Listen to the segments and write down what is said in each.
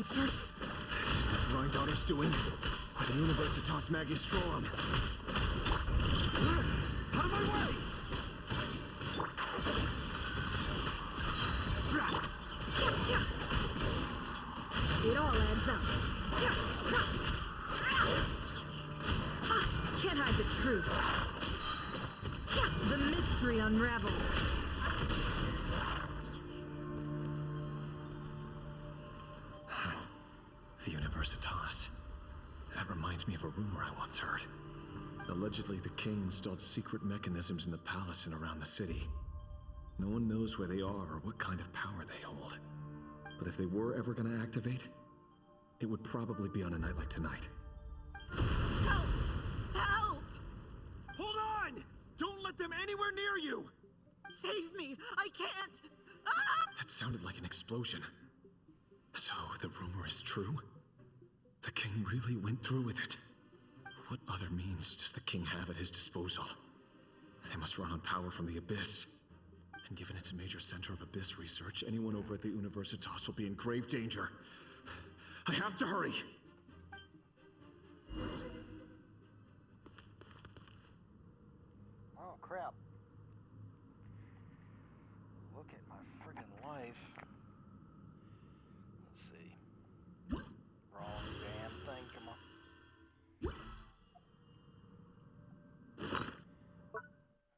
monsters? Is this Rhindaughter's doing? Or the Universitas Magistrorum? Out of my way! It all adds up. Can't hide the truth. The mystery unravels. The Universitas. That reminds me of a rumor I once heard. Allegedly, the king installed secret mechanisms in the palace and around the city. No one knows where they are or what kind of power they hold. But if they were ever going to activate, it would probably be on a night like tonight. Help! Help! Hold on! Don't let them anywhere near you! Save me! I can't! Ah! That sounded like an explosion. So, the rumor is true? The king really went through with it. What other means does the king have at his disposal? They must run on power from the Abyss. And given it's a major center of Abyss research, anyone over at the Universitas will be in grave danger. I have to hurry! Oh, crap. Look at my friggin' life. Let's see. Wrong damn thing, come on.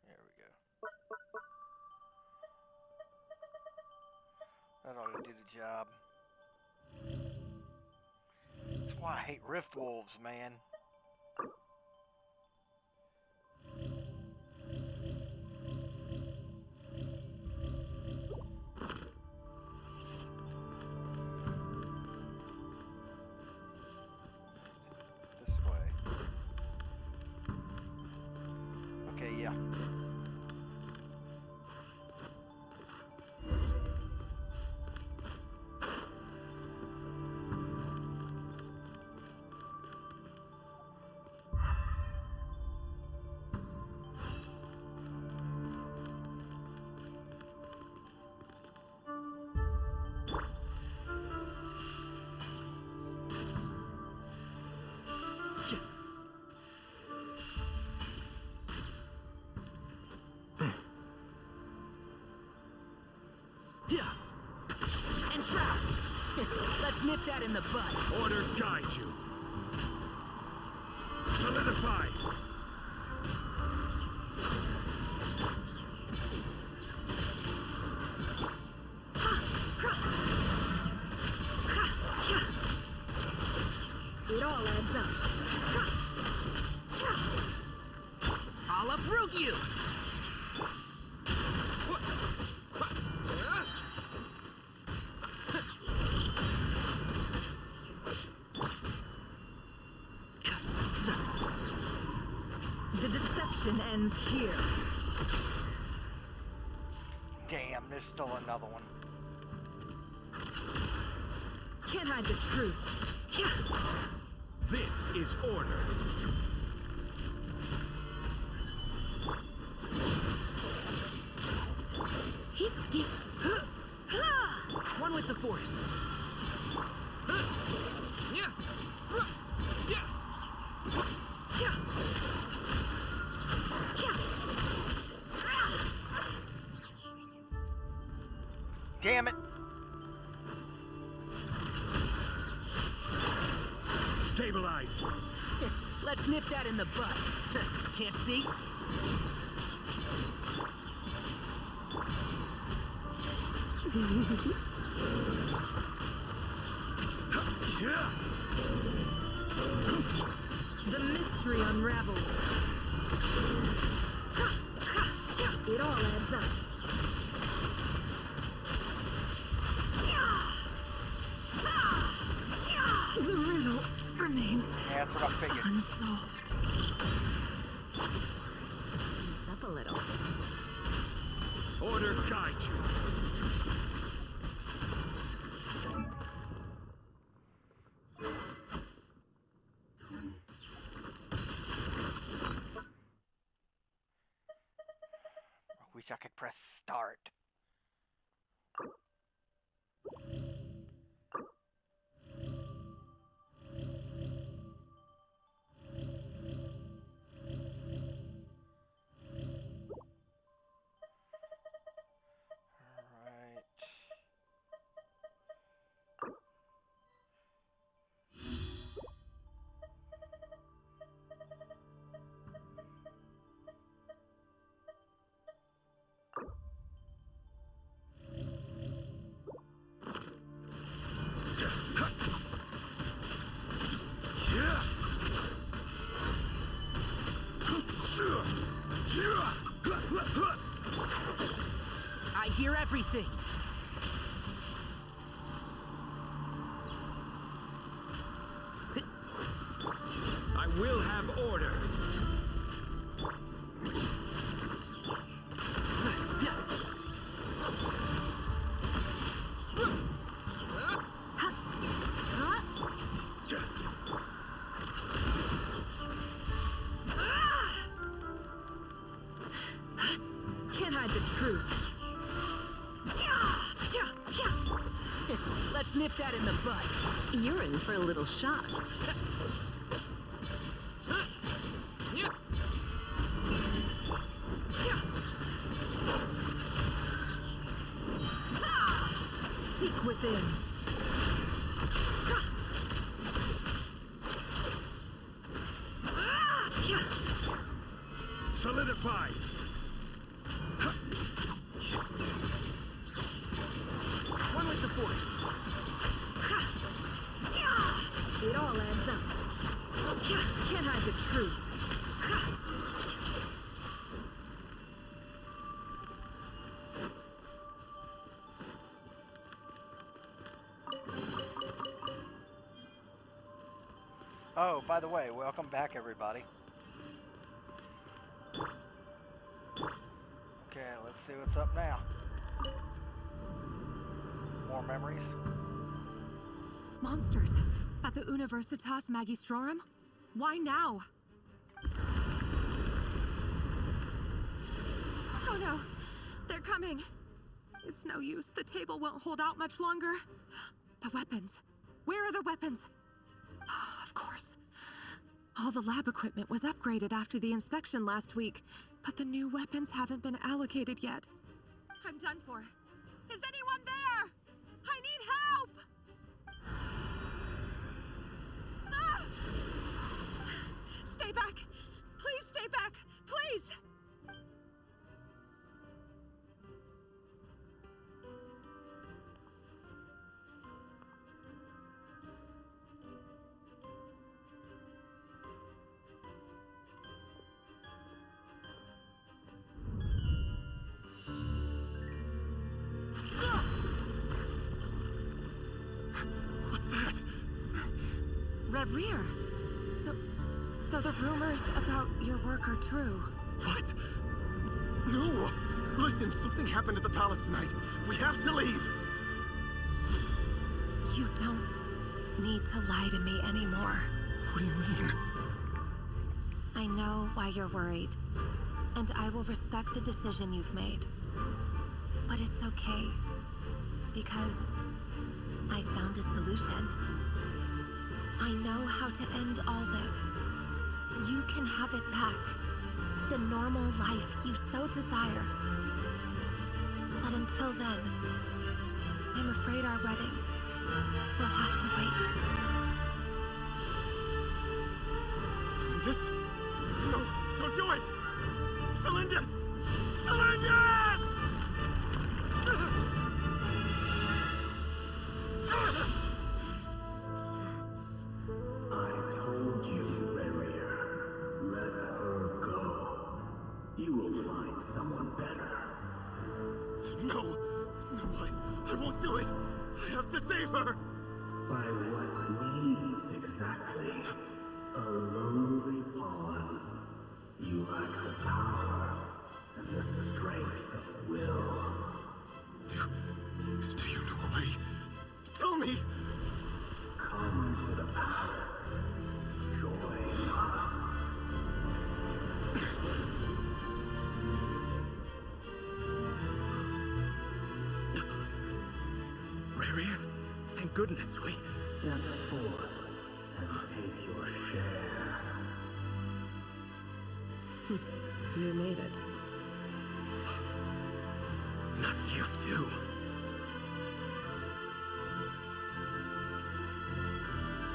There we go. That ought to do the job. That's why I hate Rift Wolves, man. This way. Okay, yeah. Let's nip that in the bud. Order guide you. Solidify. It all adds up. I'll uproot you. The deception ends here. Damn, there's still another one. Can't hide the truth. This is order. One with the force. Damn it! Stabilize. Let's nip that in the bud. Can't see? The mystery unravels. It all adds up. The riddle remains Yeah, that's what I figured. unsolved. Ease up a little. Order guide you. Wish I could press start. hear everything. I will have order. Can't hide the truth. Let's nip that in the bud. You're in for a little shock. Seek within. Solidify! One with the force. It all adds up. Can't hide the truth. Oh, by the way, welcome back, everybody. Okay, let's see what's up now. More memories. Monsters at the Universitas Magistrorum? Why now? Oh no, they're coming. It's no use. The table won't hold out much longer. The weapons. Where are the weapons? Of course. All the lab equipment was upgraded after the inspection last week, but the new weapons haven't been allocated yet. I'm done for. Is anyone there? I need help! Ah! Stay back! Please stay back! Please! What's that? Rerir! So the rumors about your work are true. What? No! Listen, something happened at the palace tonight. We have to leave! You don't need to lie to me anymore. What do you mean? I know why you're worried, and I will respect the decision you've made. But it's okay, because I found a solution. I know how to end all this. You can have it back. The normal life you so desire. But until then, I'm afraid our wedding will have to wait. Cylindus? No, don't do it! Cylindus! Cylindus! I told you, Rerir. Let her go. You will find someone better. No! No, I won't do it! I have to save her! By what means exactly? A lowly pawn. You lack the power and the strength of will. Do you know a way? Tell me! Come to the palace. Join us. Rerir, thank goodness we... Step forth and take your share. You made it. Not you too.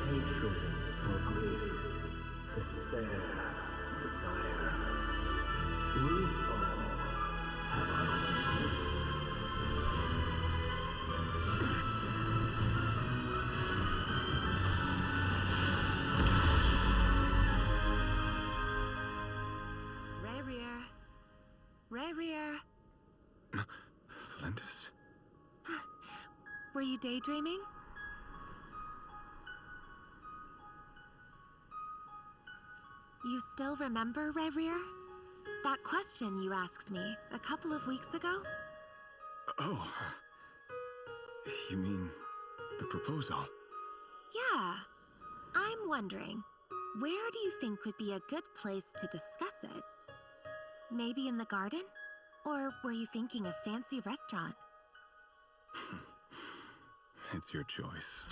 Hatred or grief, despair, desire. We all have our own. Rerir. Rerir. Cylindus? Were you daydreaming? You still remember, Rerir? That question you asked me a couple of weeks ago? Oh, you mean the proposal? Yeah. I'm wondering, where do you think would be a good place to discuss it? Maybe in the garden? Or were you thinking a fancy restaurant? It's your choice.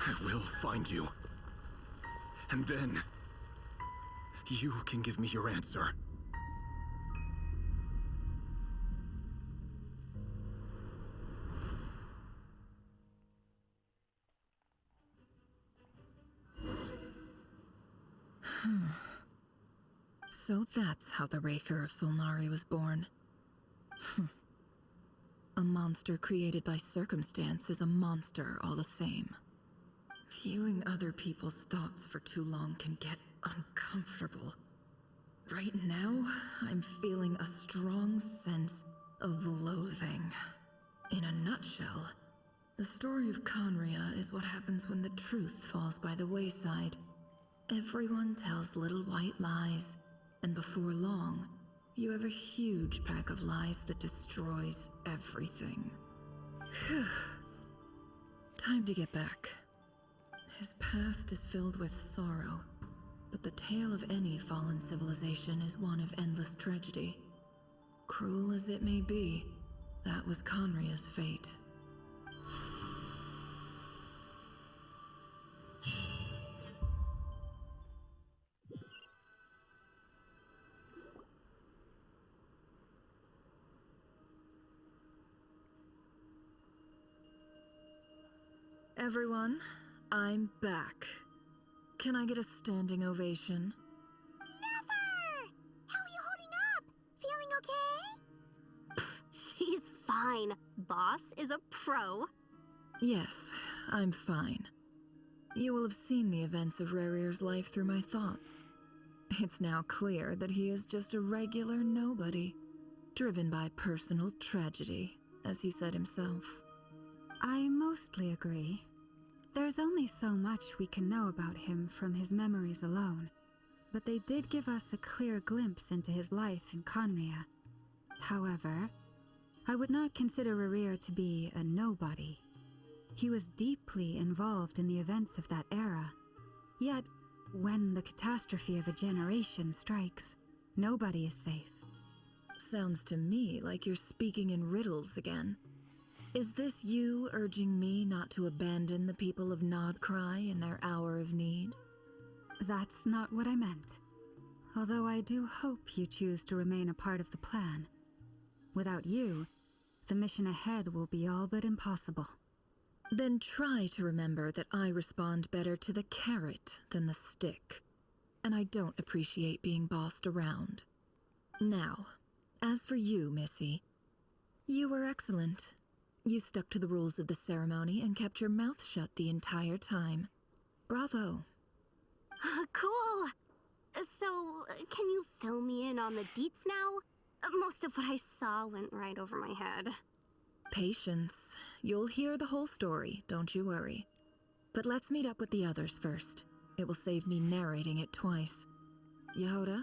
I will find you. And then, you can give me your answer. So that's how the Raker of Solnari was born. A monster created by circumstance is a monster all the same. Viewing other people's thoughts for too long can get uncomfortable. Right now, I'm feeling a strong sense of loathing. In a nutshell, the story of Conria is what happens when the truth falls by the wayside. Everyone tells little white lies, and before long, you have a huge pack of lies that destroys everything. Time to get back. His past is filled with sorrow, but the tale of any fallen civilization is one of endless tragedy. Cruel as it may be, that was Conria's fate. Everyone, I'm back. Can I get a standing ovation? Nefer! How are you holding up? Feeling okay? She's fine. Boss is a pro. Yes, I'm fine. You will have seen the events of Rerir's life through my thoughts. It's now clear that he is just a regular nobody, driven by personal tragedy, as he said himself. I mostly agree. There's only so much we can know about him from his memories alone, but they did give us a clear glimpse into his life in Conria. However, I would not consider Rerir to be a nobody. He was deeply involved in the events of that era. Yet, when the catastrophe of a generation strikes, nobody is safe. Sounds to me like you're speaking in riddles again. Is this you urging me not to abandon the people of Nodcry in their hour of need? That's not what I meant. Although I do hope you choose to remain a part of the plan. Without you, the mission ahead will be all but impossible. Then try to remember that I respond better to the carrot than the stick. And I don't appreciate being bossed around. Now, as for you, Missy, you were excellent. You stuck to the rules of the ceremony and kept your mouth shut the entire time. Bravo. Cool. So, can you fill me in on the deets now? Most of what I saw went right over my head. Patience. You'll hear the whole story, don't you worry. But let's meet up with the others first. It will save me narrating it twice. Yehoda?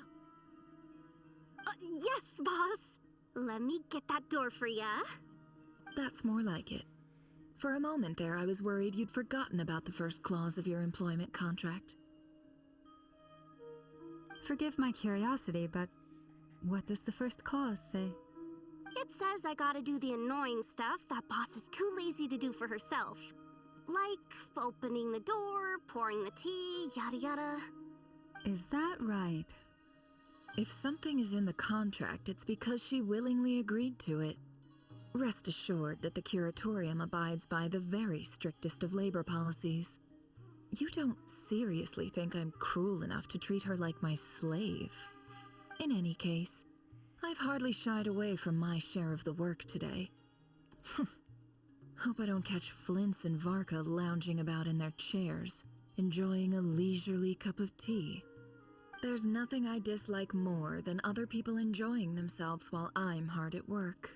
Yes, boss. Let me get that door for ya. That's more like it. For a moment there, I was worried you'd forgotten about the first clause of your employment contract. Forgive my curiosity, but what does the first clause say? It says I gotta do the annoying stuff that boss is too lazy to do for herself. Like opening the door, pouring the tea, yada yada. Is that right? If something is in the contract, it's because she willingly agreed to it. Rest assured that the curatorium abides by the very strictest of labor policies. You don't seriously think I'm cruel enough to treat her like my slave? In any case, I've hardly shied away from my share of the work today. Hope I don't catch Flintz and Varka lounging about in their chairs, enjoying a leisurely cup of tea. There's nothing I dislike more than other people enjoying themselves while I'm hard at work.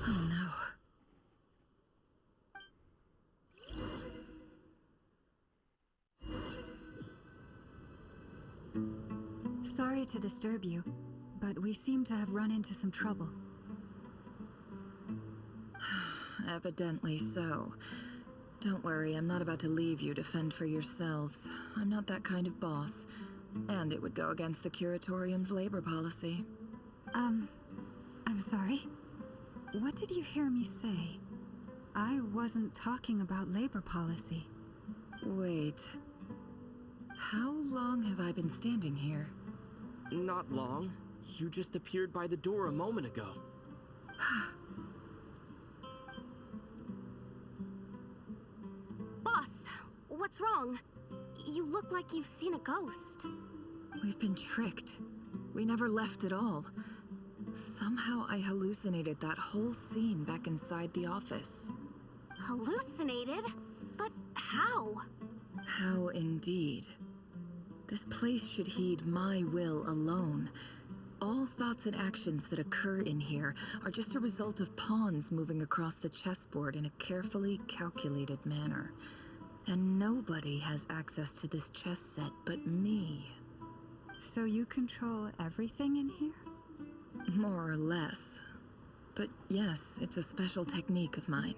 Oh no. Sorry to disturb you, but we seem to have run into some trouble. Evidently so. Don't worry, I'm not about to leave you to fend for yourselves. I'm not that kind of boss. And it would go against the curatorium's labor policy. I'm sorry. What did you hear me say? I wasn't talking about labor policy. Wait. How long have I been standing here? Not long. You just appeared by the door a moment ago. Boss, what's wrong? You look like you've seen a ghost. We've been tricked. We never left at all. Somehow I hallucinated that whole scene back inside the office. Hallucinated? But how? How indeed. This place should heed my will alone. All thoughts and actions that occur in here are just a result of pawns moving across the chessboard in a carefully calculated manner. And nobody has access to this chess set but me. So you control everything in here? More or less. But yes, it's a special technique of mine.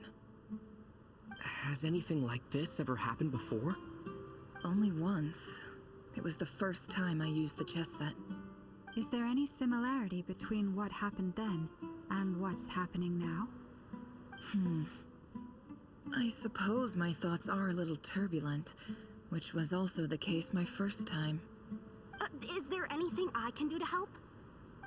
Has anything like this ever happened before? Only once. It was the first time I used the chess set. Is there any similarity between what happened then and what's happening now? I suppose my thoughts are a little turbulent, which was also the case my first time. Is there anything I can do to help?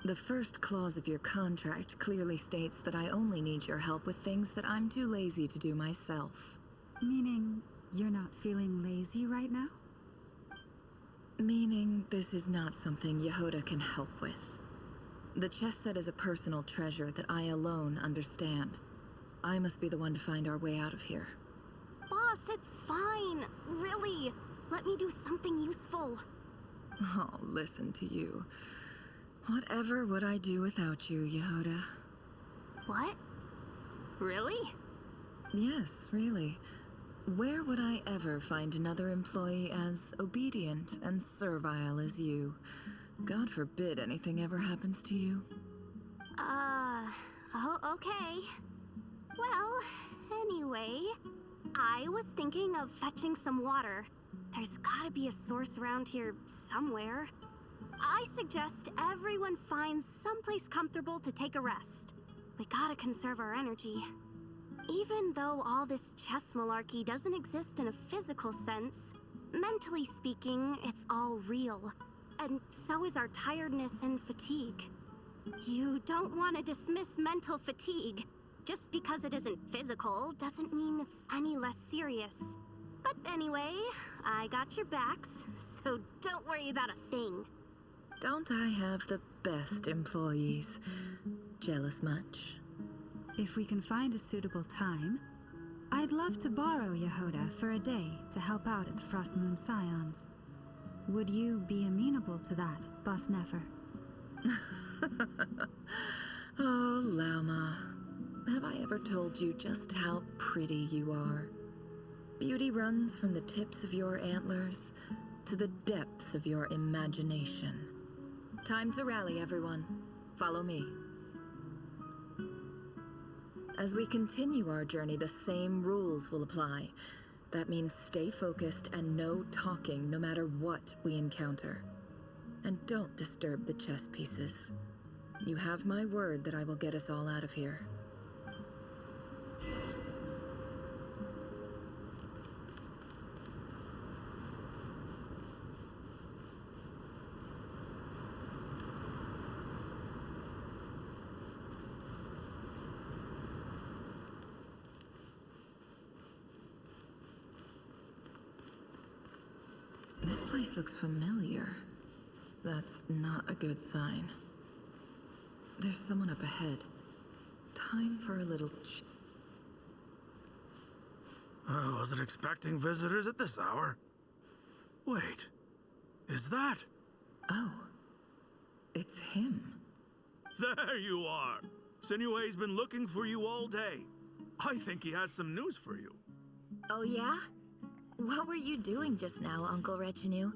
The first clause of your contract clearly states that I only need your help with things that I'm too lazy to do myself. Meaning you're not feeling lazy right now? Meaning this is not something Yehoda can help with. The chess set is a personal treasure that I alone understand. I must be the one to find our way out of here. Boss, it's fine. Really. Let me do something useful. Oh, listen to you. Whatever would I do without you, Yehoda? What? Really? Yes, really. Where would I ever find another employee as obedient and servile as you? God forbid anything ever happens to you. Oh, okay. Well, anyway, I was thinking of fetching some water. There's gotta be a source around here somewhere. I suggest everyone finds someplace comfortable to take a rest. We gotta conserve our energy. Even though all this chess malarkey doesn't exist in a physical sense, mentally speaking, it's all real. And so is our tiredness and fatigue. You don't want to dismiss mental fatigue. Just because it isn't physical doesn't mean it's any less serious. But anyway, I got your backs, so don't worry about a thing. Don't I have the best employees? Jealous much? If we can find a suitable time, I'd love to borrow Yehoda for a day to help out at the Frost Moon Scions. Would you be amenable to that, Boss Nefer? Oh, Lauma. Have I ever told you just how pretty you are? Beauty runs from the tips of your antlers to the depths of your imagination. Time to rally, everyone. Follow me. As we continue our journey, the same rules will apply. That means stay focused and no talking no matter what we encounter. And don't disturb the chess pieces. You have my word that I will get us all out of here. This place looks familiar. That's not a good sign. There's someone up ahead. Time for a little I wasn't expecting visitors at this hour. Wait, is that? Oh, it's him. There you are! Sinue's been looking for you all day. I think he has some news for you. Oh yeah? What were you doing just now, Uncle Retinue?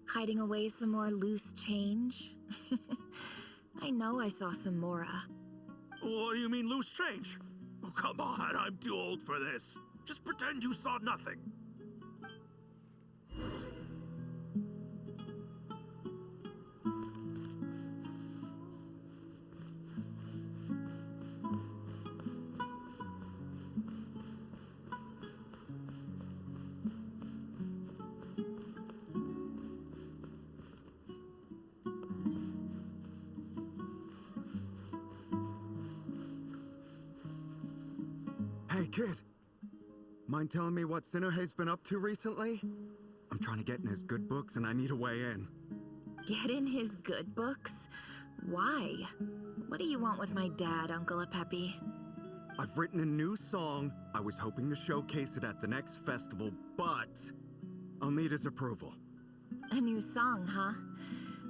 Hiding away some more loose change? I know I saw some Mora. What do you mean loose change? Oh, come on, I'm too old for this. Just pretend you saw nothing. Hey, kid. Mind telling me what Sinuhe's been up to recently? I'm trying to get in his good books and I need a way in. Get in his good books? Why? What do you want with my dad, Uncle Apepi? I've written a new song. I was hoping to showcase it at the next festival, but I'll need his approval. A new song, huh?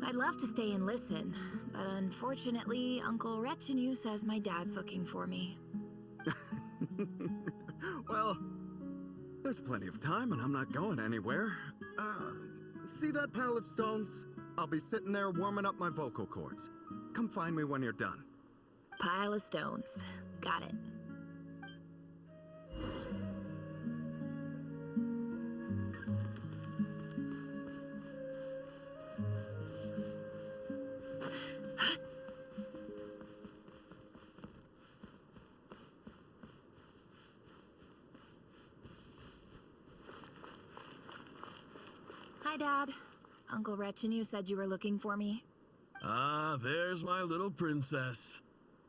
I'd love to stay and listen, but unfortunately, Uncle Retinue says my dad's looking for me. Well, there's plenty of time and I'm not going anywhere. See that pile of stones? I'll be sitting there warming up my vocal cords. Come find me when you're done. Pile of stones. Got it. Hi, Dad. Uncle Retinue said you were looking for me. Ah, there's my little princess.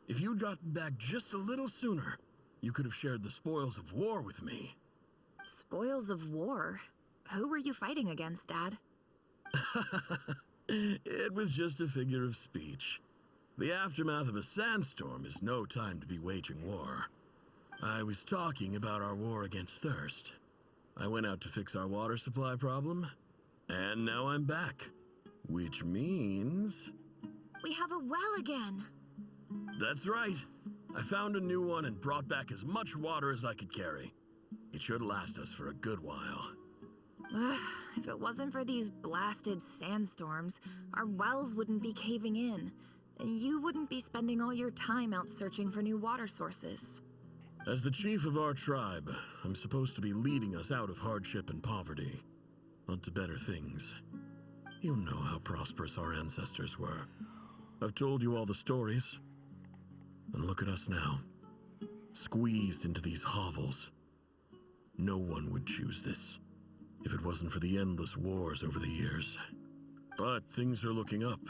If you'd gotten back just a little sooner, you could have shared the spoils of war with me. Spoils of war? Who were you fighting against, Dad? It was just a figure of speech. The aftermath of a sandstorm is no time to be waging war. I was talking about our war against thirst. I went out to fix our water supply problem, and now I'm back. Which means... We have a well again! That's right. I found a new one and brought back as much water as I could carry. It should last us for a good while. If it wasn't for these blasted sandstorms, our wells wouldn't be caving in. And you wouldn't be spending all your time out searching for new water sources. As the chief of our tribe, I'm supposed to be leading us out of hardship and poverty, onto better things. You know how prosperous our ancestors were. I've told you all the stories. And look at us now, squeezed into these hovels. No one would choose this, if it wasn't for the endless wars over the years. But things are looking up.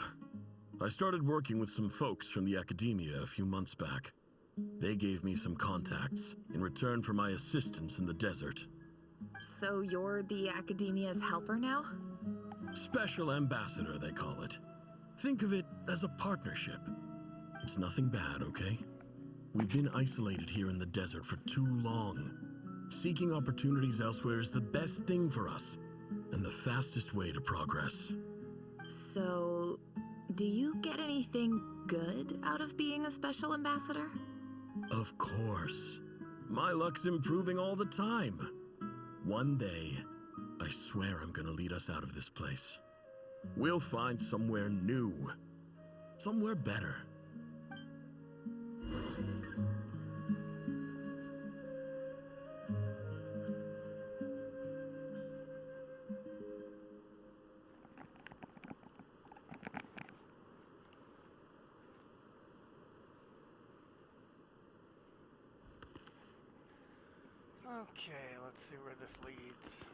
I started working with some folks from the academia a few months back. They gave me some contacts in return for my assistance in the desert. So you're the academia's helper now? Special ambassador, they call it. Think of it as a partnership. It's nothing bad, okay? We've been isolated here in the desert for too long. Seeking opportunities elsewhere is the best thing for us, and the fastest way to progress. So, do you get anything good out of being a special ambassador? Of course. My luck's improving all the time. One day, I swear I'm gonna lead us out of this place. We'll find somewhere new. Somewhere better. Okay, let's see where this leads.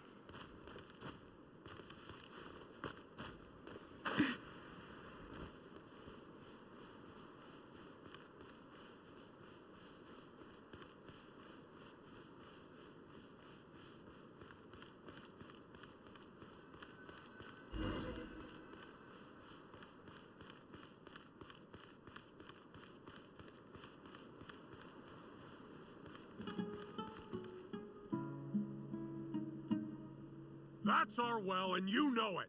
That's our well, and you know it.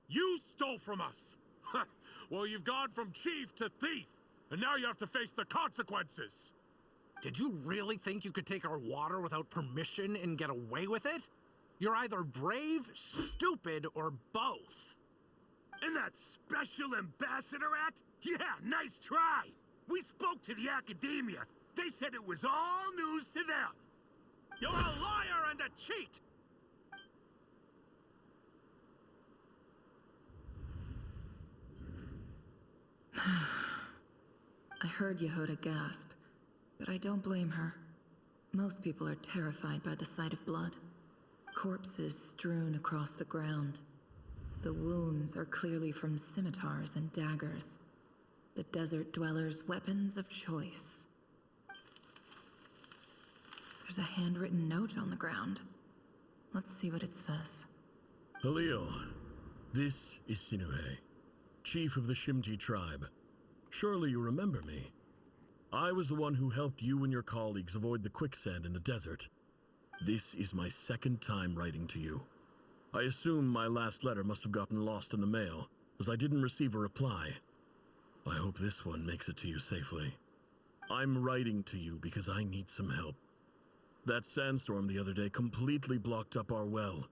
You stole from us. Well, you've gone from chief to thief, and now you have to face the consequences. Did you really think you could take our water without permission and get away with it? You're either brave, stupid, or both. And that special ambassador act? Yeah, nice try. We spoke to the academia. They said it was all news to them. You're a liar and a cheat. I heard Yehuda gasp, but I don't blame her. Most people are terrified by the sight of blood. Corpses strewn across the ground. The wounds are clearly from scimitars and daggers. The desert dwellers' weapons of choice. There's a handwritten note on the ground. Let's see what it says. Halil, this is Sinuhe, chief of the Shimti tribe. Surely you remember me. I was the one who helped you and your colleagues avoid the quicksand in the desert. This is my second time writing to you. I assume my last letter must have gotten lost in the mail, as I didn't receive a reply. I hope this one makes it to you safely. I'm writing to you because I need some help. That sandstorm the other day completely blocked up our well,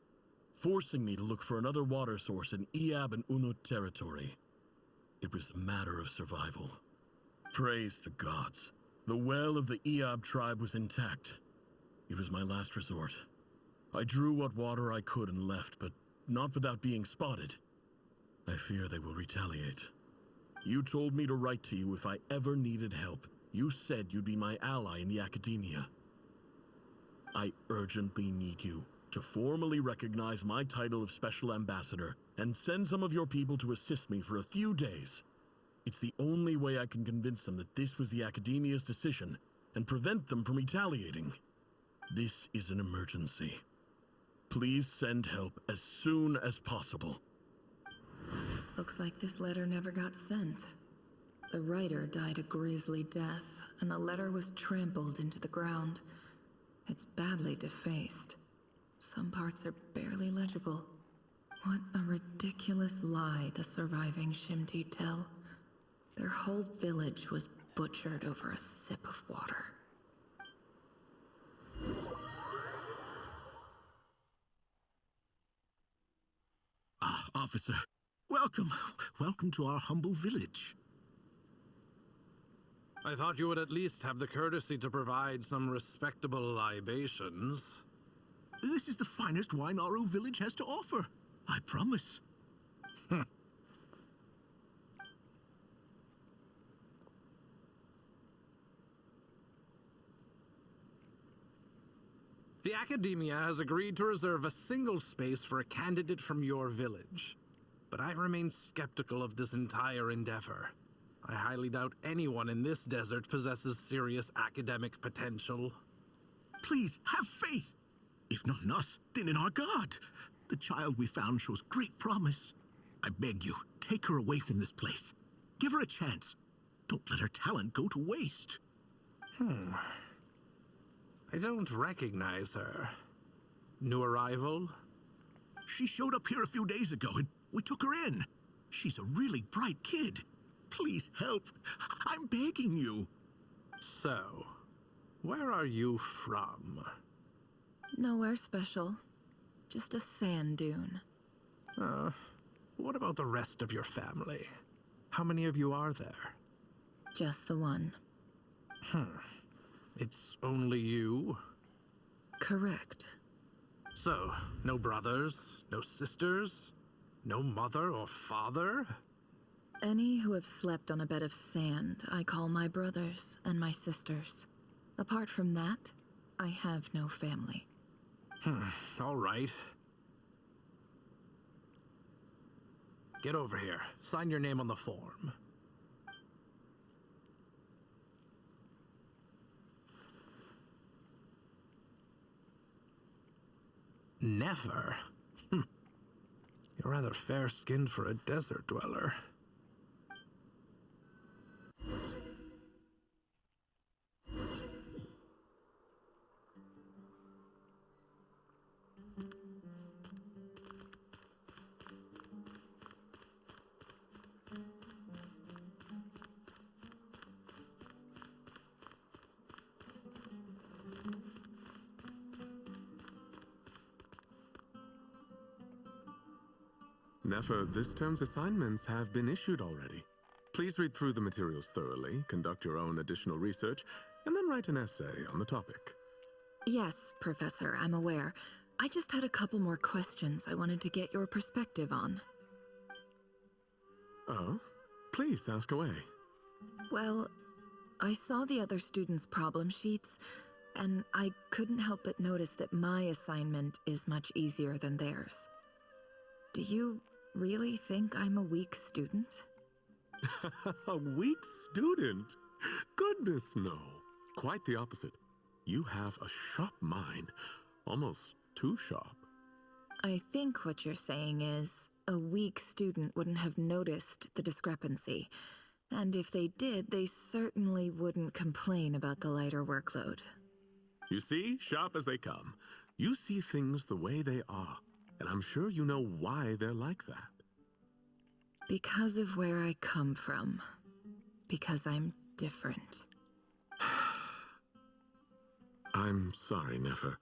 forcing me to look for another water source in Iab and Unut territory. It was a matter of survival. Praise the gods. The well of the Iab tribe was intact. It was my last resort. I drew what water I could and left, but not without being spotted. I fear they will retaliate. You told me to write to you if I ever needed help. You said you'd be my ally in the academia. I urgently need you to formally recognize my title of Special Ambassador and send some of your people to assist me for a few days. It's the only way I can convince them that this was the Academia's decision and prevent them from retaliating. This is an emergency. Please send help as soon as possible. Looks like this letter never got sent. The writer died a grisly death, and the letter was trampled into the ground. It's badly defaced. Some parts are barely legible. What a ridiculous lie the surviving Shimti tell. Their whole village was butchered over a sip of water. Ah, officer. Welcome. Welcome to our humble village. I thought you would at least have the courtesy to provide some respectable libations. This is the finest wine Aru village has to offer. I promise. The Academia has agreed to reserve a single space for a candidate from your village. But I remain skeptical of this entire endeavor. I highly doubt anyone in this desert possesses serious academic potential. Please, have faith. If not in us, then in our God. The child we found shows great promise. I beg you, take her away from this place. Give her a chance. Don't let her talent go to waste. I don't recognize her. New arrival? She showed up here a few days ago and we took her in. She's a really bright kid. Please help. I'm begging you. So, where are you from? Nowhere special. Just a sand dune. What about the rest of your family? How many of you are there? Just the one. It's only you? Correct. So, no brothers, no sisters, no mother or father? Any who have slept on a bed of sand, I call my brothers and my sisters. Apart from that, I have no family. All right. Get over here. Sign your name on the form. Nefer? You're rather fair-skinned for a desert dweller. Nefer, this term's assignments have been issued already. Please read through the materials thoroughly, conduct your own additional research, and then write an essay on the topic. Yes, Professor, I'm aware. I just had a couple more questions I wanted to get your perspective on. Oh? Please, ask away. Well, I saw the other students' problem sheets, and I couldn't help but notice that my assignment is much easier than theirs. Do you really think I'm a weak student? A weak student? Goodness, no. Quite the opposite. You have a sharp mind. Almost too sharp. I think what you're saying is, a weak student wouldn't have noticed the discrepancy. And if they did, they certainly wouldn't complain about the lighter workload. You see, sharp as they come. You see things the way they are. And I'm sure you know why they're like that. Because of where I come from. Because I'm different. I'm sorry, Nefer.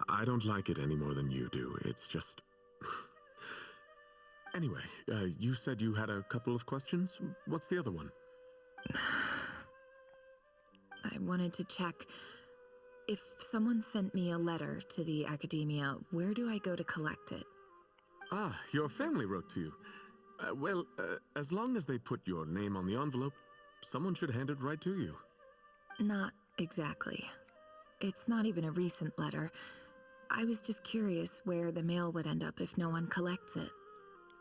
I don't like it any more than you do. It's just... Anyway, you said you had a couple of questions. What's the other one? I wanted to check... If someone sent me a letter to the academia, where do I go to collect it? Ah, your family wrote to you. Well, as long as they put your name on the envelope, someone should hand it right to you. Not exactly. It's not even a recent letter. I was just curious where the mail would end up if no one collects it.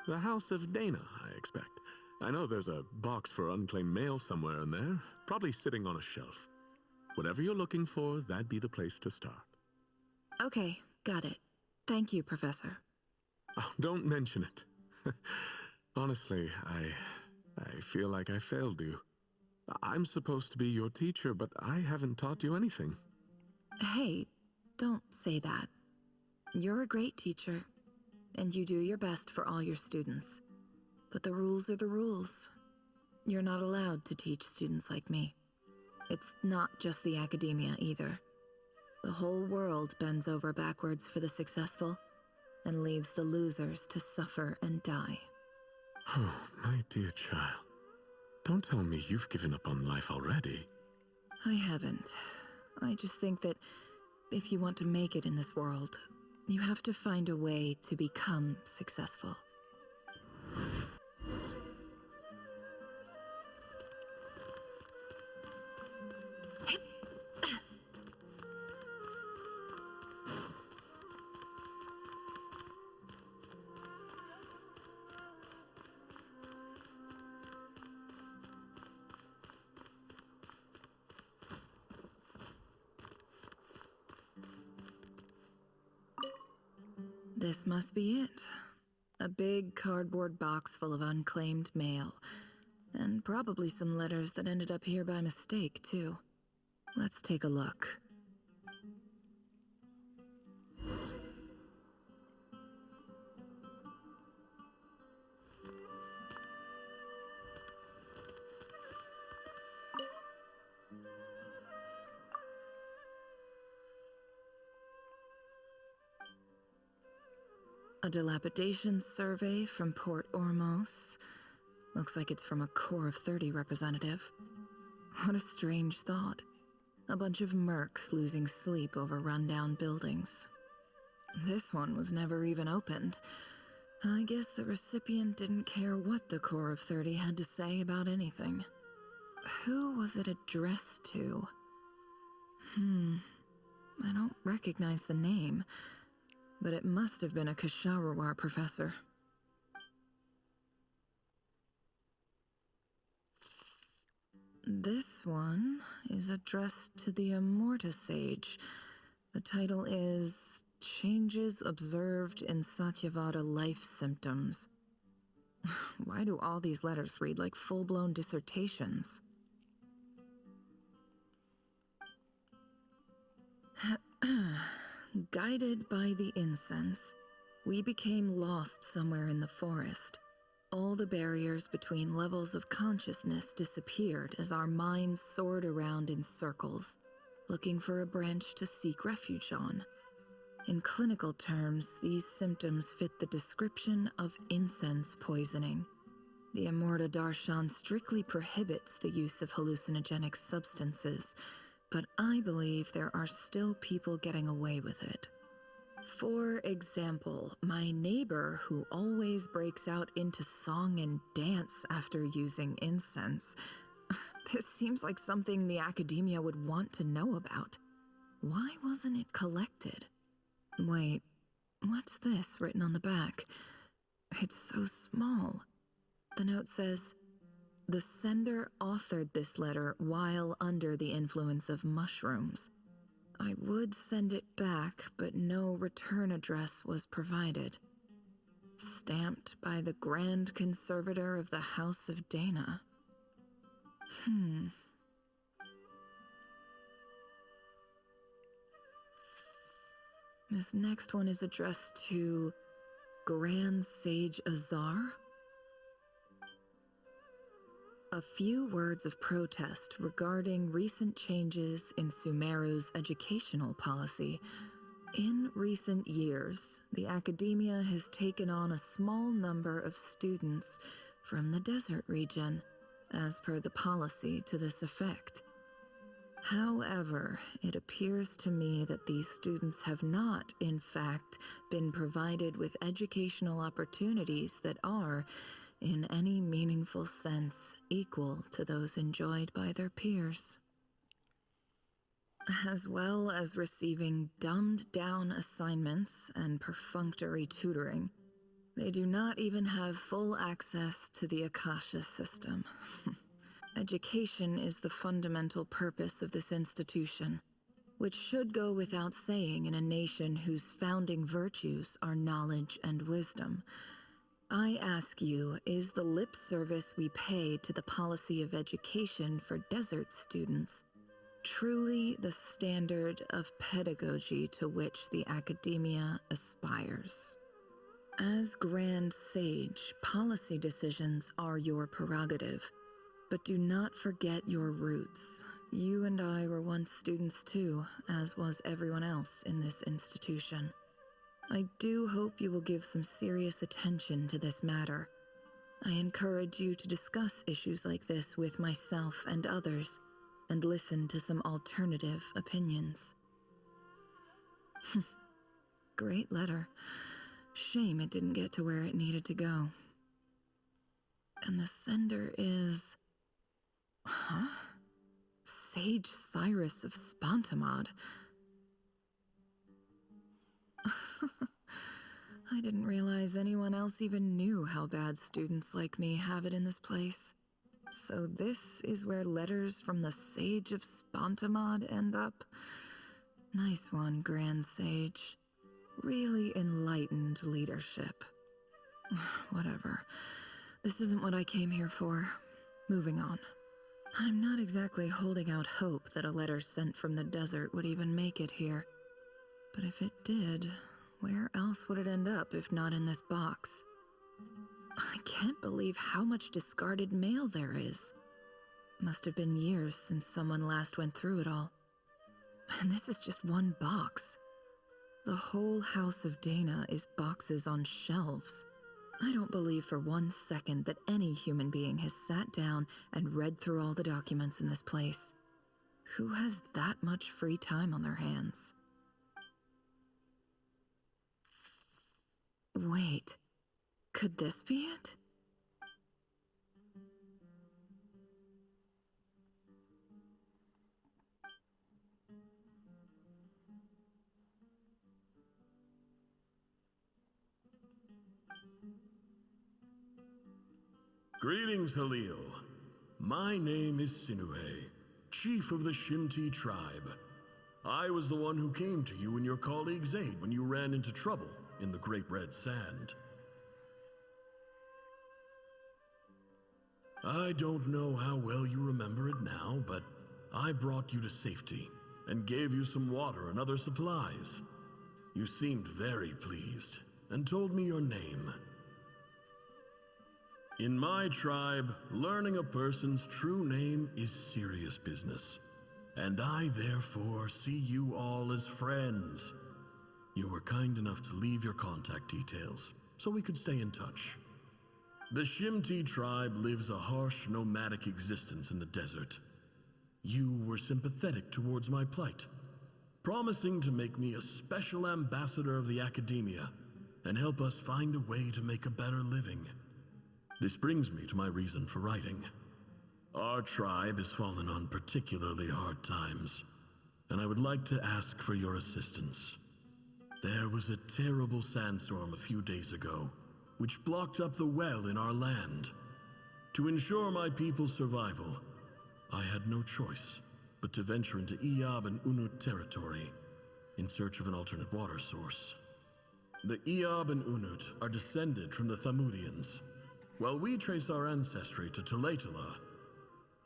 The House of Dana, I expect. I know there's a box for unclaimed mail somewhere in there, probably sitting on a shelf. Whatever you're looking for, that'd be the place to start. Okay, got it. Thank you, Professor. Oh, don't mention it. Honestly, I feel like I failed you. I'm supposed to be your teacher, but I haven't taught you anything. Hey, don't say that. You're a great teacher, and you do your best for all your students. But the rules are the rules. You're not allowed to teach students like me. It's not just the academia either. The whole world bends over backwards for the successful and leaves the losers to suffer and die. Oh, my dear child. Don't tell me you've given up on life already. I haven't. I just think that if you want to make it in this world, you have to find a way to become successful. This must be it. A big cardboard box full of unclaimed mail. And probably some letters that ended up here by mistake, too. Let's take a look. A dilapidation survey from Port Ormos. Looks like it's from a Core of 30 representative. What a strange thought. A bunch of mercs losing sleep over rundown buildings. This one was never even opened. I guess the recipient didn't care what the Core of 30 had to say about anything. Who was it addressed to? I don't recognize the name. but it must have been a Ksharawar professor. This one is addressed to the Immorta Sage. The title is Changes Observed in Satyavada Life Symptoms. Why do all these letters read like full-blown dissertations? Guided by the incense, we became lost somewhere in the forest. All the barriers between levels of consciousness disappeared as our minds soared around in circles, looking for a branch to seek refuge on. In clinical terms, these symptoms fit the description of incense poisoning. The Immorta Darshan strictly prohibits the use of hallucinogenic substances, but I believe there are still people getting away with it. For example, my neighbor who always breaks out into song and dance after using incense. This seems like something the academia would want to know about. Why wasn't it collected? Wait, what's this written on the back? It's so small. The note says, "The sender authored this letter while under the influence of mushrooms. I would send it back, but no return address was provided. Stamped by the Grand Conservator of the House of Dana." This next one is addressed to Grand Sage Azar. A few words of protest regarding recent changes in Sumeru's educational policy. In recent years, the academia has taken on a small number of students from the desert region, as per the policy to this effect. However, it appears to me that these students have not, in fact, been provided with educational opportunities that are, in any meaningful sense, equal to those enjoyed by their peers. As well as receiving dumbed-down assignments and perfunctory tutoring, they do not even have full access to the Akasha system. Education is the fundamental purpose of this institution, which should go without saying in a nation whose founding virtues are knowledge and wisdom. I ask you, is the lip service we pay to the policy of education for desert students truly the standard of pedagogy to which the academia aspires? As Grand Sage, policy decisions are your prerogative, but do not forget your roots. You and I were once students too, as was everyone else in this institution. I do hope you will give some serious attention to this matter. I encourage you to discuss issues like this with myself and others, and listen to some alternative opinions. Great letter. Shame it didn't get to where it needed to go. And the sender is... Huh? Sage Cyrus of Spontamod. I didn't realize anyone else even knew how bad students like me have it in this place. So this is where letters from the Sage of Spontamod end up? Nice one, Grand Sage. Really enlightened leadership. Whatever. This isn't what I came here for. Moving on. I'm not exactly holding out hope that a letter sent from the desert would even make it here. But if it did, where else would it end up if not in this box? I can't believe how much discarded mail there is. Must have been years since someone last went through it all. And this is just one box. The whole House of Dana is boxes on shelves. I don't believe for 1 second that any human being has sat down and read through all the documents in this place. Who has that much free time on their hands? Wait, could this be it? Greetings, Halil. My name is Sinuhe, chief of the Shimti tribe. I was the one who came to you and your colleague's aid when you ran into trouble in the Great Red Sand. I don't know how well you remember it now, but I brought you to safety and gave you some water and other supplies. You seemed very pleased and told me your name. In my tribe, learning a person's true name is serious business, and I therefore see you all as friends. You were kind enough to leave your contact details so we could stay in touch. The Shimti tribe lives a harsh, nomadic existence in the desert. You were sympathetic towards my plight, promising to make me a special ambassador of the academia and help us find a way to make a better living. This brings me to my reason for writing. Our tribe has fallen on particularly hard times, and I would like to ask for your assistance. There was a terrible sandstorm a few days ago, which blocked up the well in our land. To ensure my people's survival, I had no choice but to venture into Iyab and Unut territory in search of an alternate water source. The Iyab and Unut are descended from the Thamudians, while we trace our ancestry to Tulatala.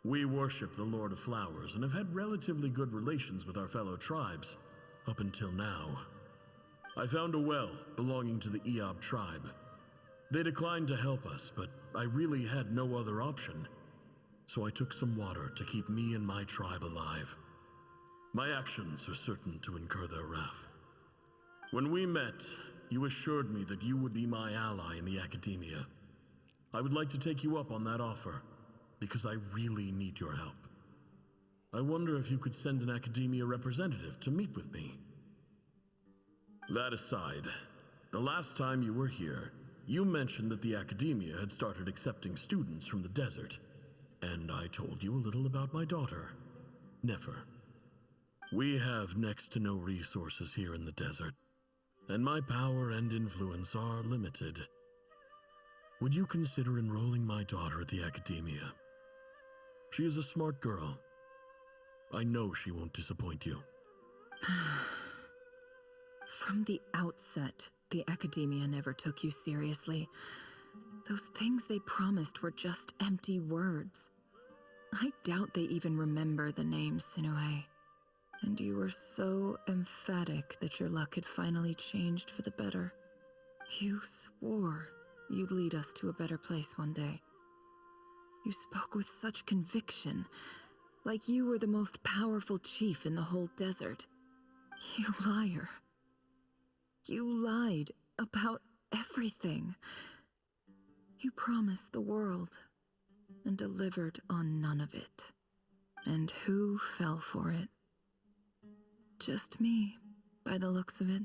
We worship the Lord of Flowers and have had relatively good relations with our fellow tribes up until now. I found a well belonging to the Iyab tribe. They declined to help us, but I really had no other option. So I took some water to keep me and my tribe alive. My actions are certain to incur their wrath. When we met, you assured me that you would be my ally in the academia. I would like to take you up on that offer, because I really need your help. I wonder if you could send an academia representative to meet with me. That aside, the last time you were here, you mentioned that the academia had started accepting students from the desert, and I told you a little about my daughter, Nefer. We have next to no resources here in the desert, and my power and influence are limited. Would you consider enrolling my daughter at the academia? She is a smart girl. I know she won't disappoint you. From the outset, the academia never took you seriously. Those things they promised were just empty words. I doubt they even remember the name Sinuhe. And you were so emphatic that your luck had finally changed for the better. You swore you'd lead us to a better place one day. You spoke with such conviction, like you were the most powerful chief in the whole desert. You liar. You lied about everything. You promised the world and delivered on none of it. And who fell for it? Just me, by the looks of it.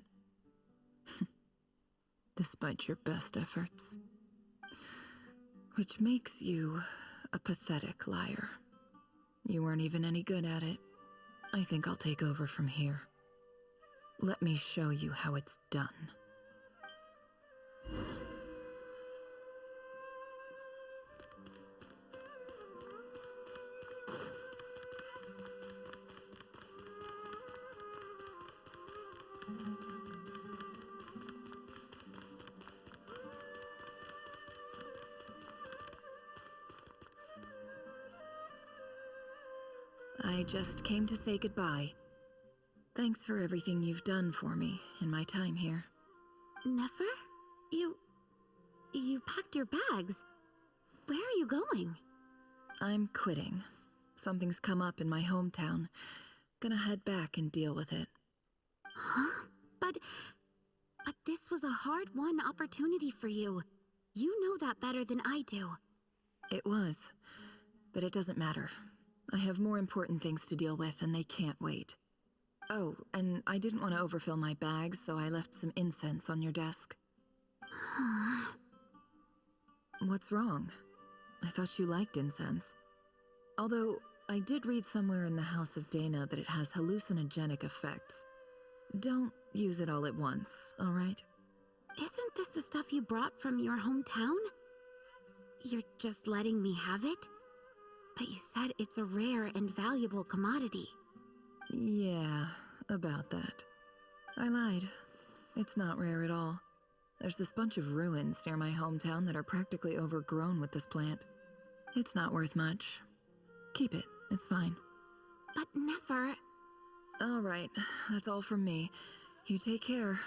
Despite your best efforts. Which makes you a pathetic liar. You weren't even any good at it. I think I'll take over from here. Let me show you how it's done. I just came to say goodbye. Thanks for everything you've done for me in my time here. Nefer? You packed your bags. Where are you going? I'm quitting. Something's come up in my hometown. Gonna head back and deal with it. Huh? But this was a hard-won opportunity for you. You know that better than I do. It was. But it doesn't matter. I have more important things to deal with, and they can't wait. Oh, and I didn't want to overfill my bags, so I left some incense on your desk. What's wrong? I thought you liked incense. Although, I did read somewhere in the House of Dana that it has hallucinogenic effects. Don't use it all at once, all right? Isn't this the stuff you brought from your hometown? you're just letting me have it? But you said it's a rare and valuable commodity. Yeah, about that. I lied. It's not rare at all. There's this bunch of ruins near my hometown that are practically overgrown with this plant. It's not worth much. Keep it, it's fine. But Nefer... All right, that's all from me. You take care.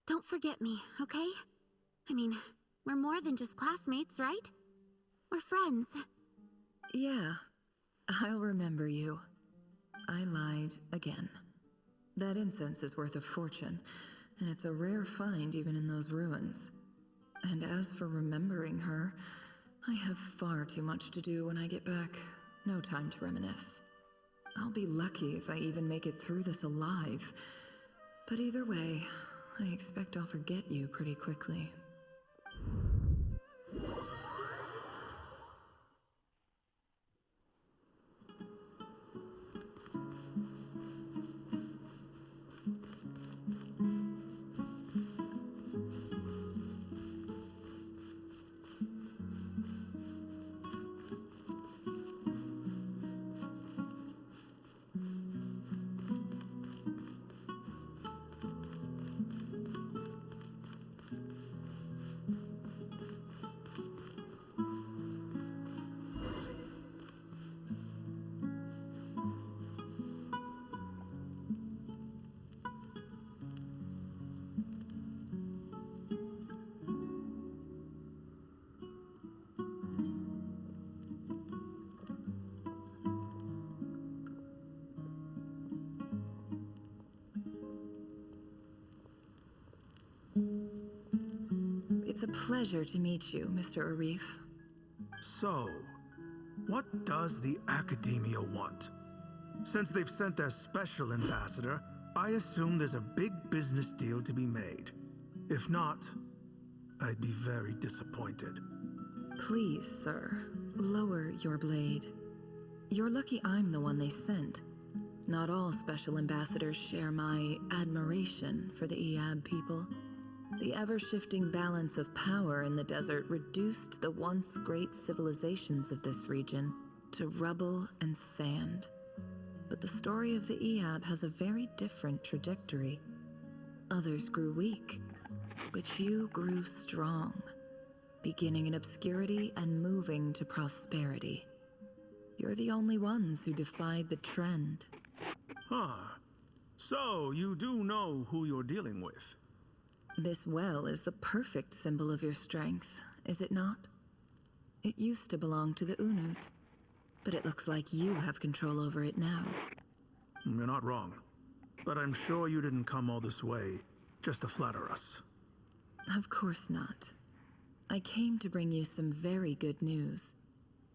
Don't forget me, okay? I mean, we're more than just classmates, right? We're friends. Yeah, I'll remember you. I lied again. That incense is worth a fortune, and it's a rare find even in those ruins. And as for remembering her, I have far too much to do when I get back. No time to reminisce. I'll be lucky if I even make it through this alive. But either way, I expect I'll forget you pretty quickly. It's a pleasure to meet you, Mr. Arif. So, what does the Academia want? Since they've sent their special ambassador, I assume there's a big business deal to be made. If not, I'd be very disappointed. Please, sir, lower your blade. You're lucky I'm the one they sent. Not all special ambassadors share my admiration for the Iab people. The ever-shifting balance of power in the desert reduced the once great civilizations of this region to rubble and sand. But the story of the Iab has a very different trajectory. Others grew weak, but you grew strong, beginning in obscurity and moving to prosperity. You're the only ones who defied the trend. Huh. So, you do know who you're dealing with? This well is the perfect symbol of your strength, is it not? It used to belong to the Unut, but it looks like you have control over it now. You're not wrong. But I'm sure you didn't come all this way just to flatter us. Of course not. I came to bring you some very good news.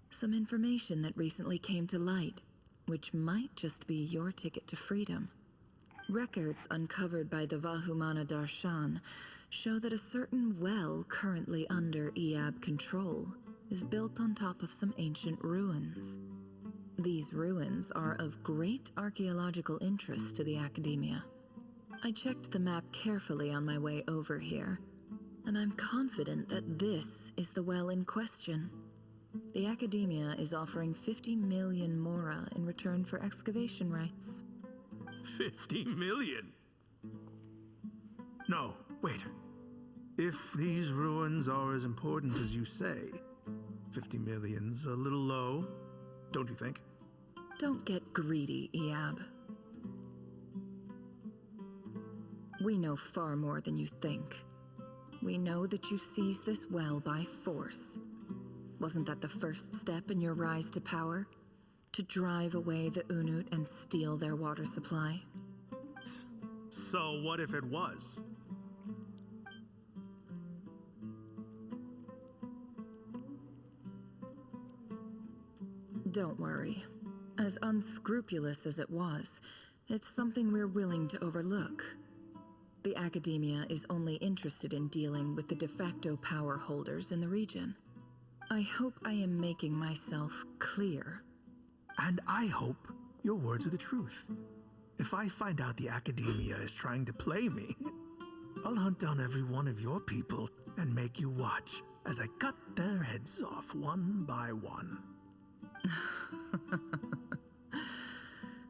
Some information that recently came to light, which might just be your ticket to freedom. Records uncovered by the Vahumana Darshan show that a certain well currently under Iab control is built on top of some ancient ruins. These ruins are of great archaeological interest to the Academia. I checked the map carefully on my way over here, and I'm confident that this is the well in question. The Academia is offering 50 million mora in return for excavation rights. 50 million? No, wait. If these ruins are as important as you say, 50 million's a little low, don't you think? Don't get greedy, Iab. We know far more than you think. We know that you seized this well by force. Wasn't that the first step in your rise to power? To drive away the Unut and steal their water supply? So what if it was? Don't worry. As unscrupulous as it was, it's something we're willing to overlook. The Academia is only interested in dealing with the de facto power holders in the region. I hope I am making myself clear. And I hope your words are the truth. if I find out the Academia is trying to play me, I'll hunt down every one of your people and make you watch as I cut their heads off one by one.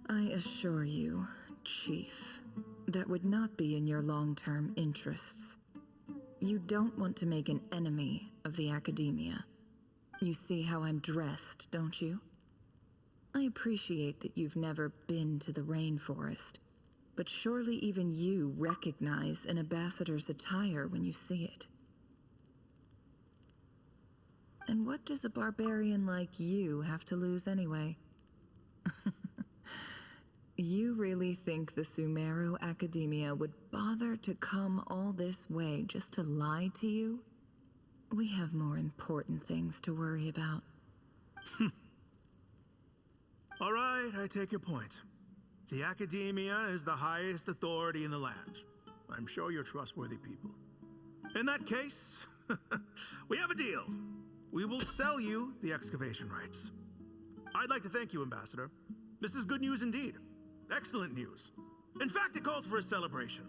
I assure you, Chief, that would not be in your long-term interests. You don't want to make an enemy of the Academia. You see how I'm dressed, don't you? I appreciate that you've never been to the rainforest, but surely even you recognize an ambassador's attire when you see it. And what does a barbarian like you have to lose anyway? You really think the Sumeru Academia would bother to come all this way just to lie to you? We have more important things to worry about. All right, I take your point. The Academia is the highest authority in the land. I'm sure you're trustworthy people. In that case, we have a deal. We will sell you the excavation rights. I'd like to thank you, Ambassador. This is good news indeed. Excellent news. In fact, it calls for a celebration.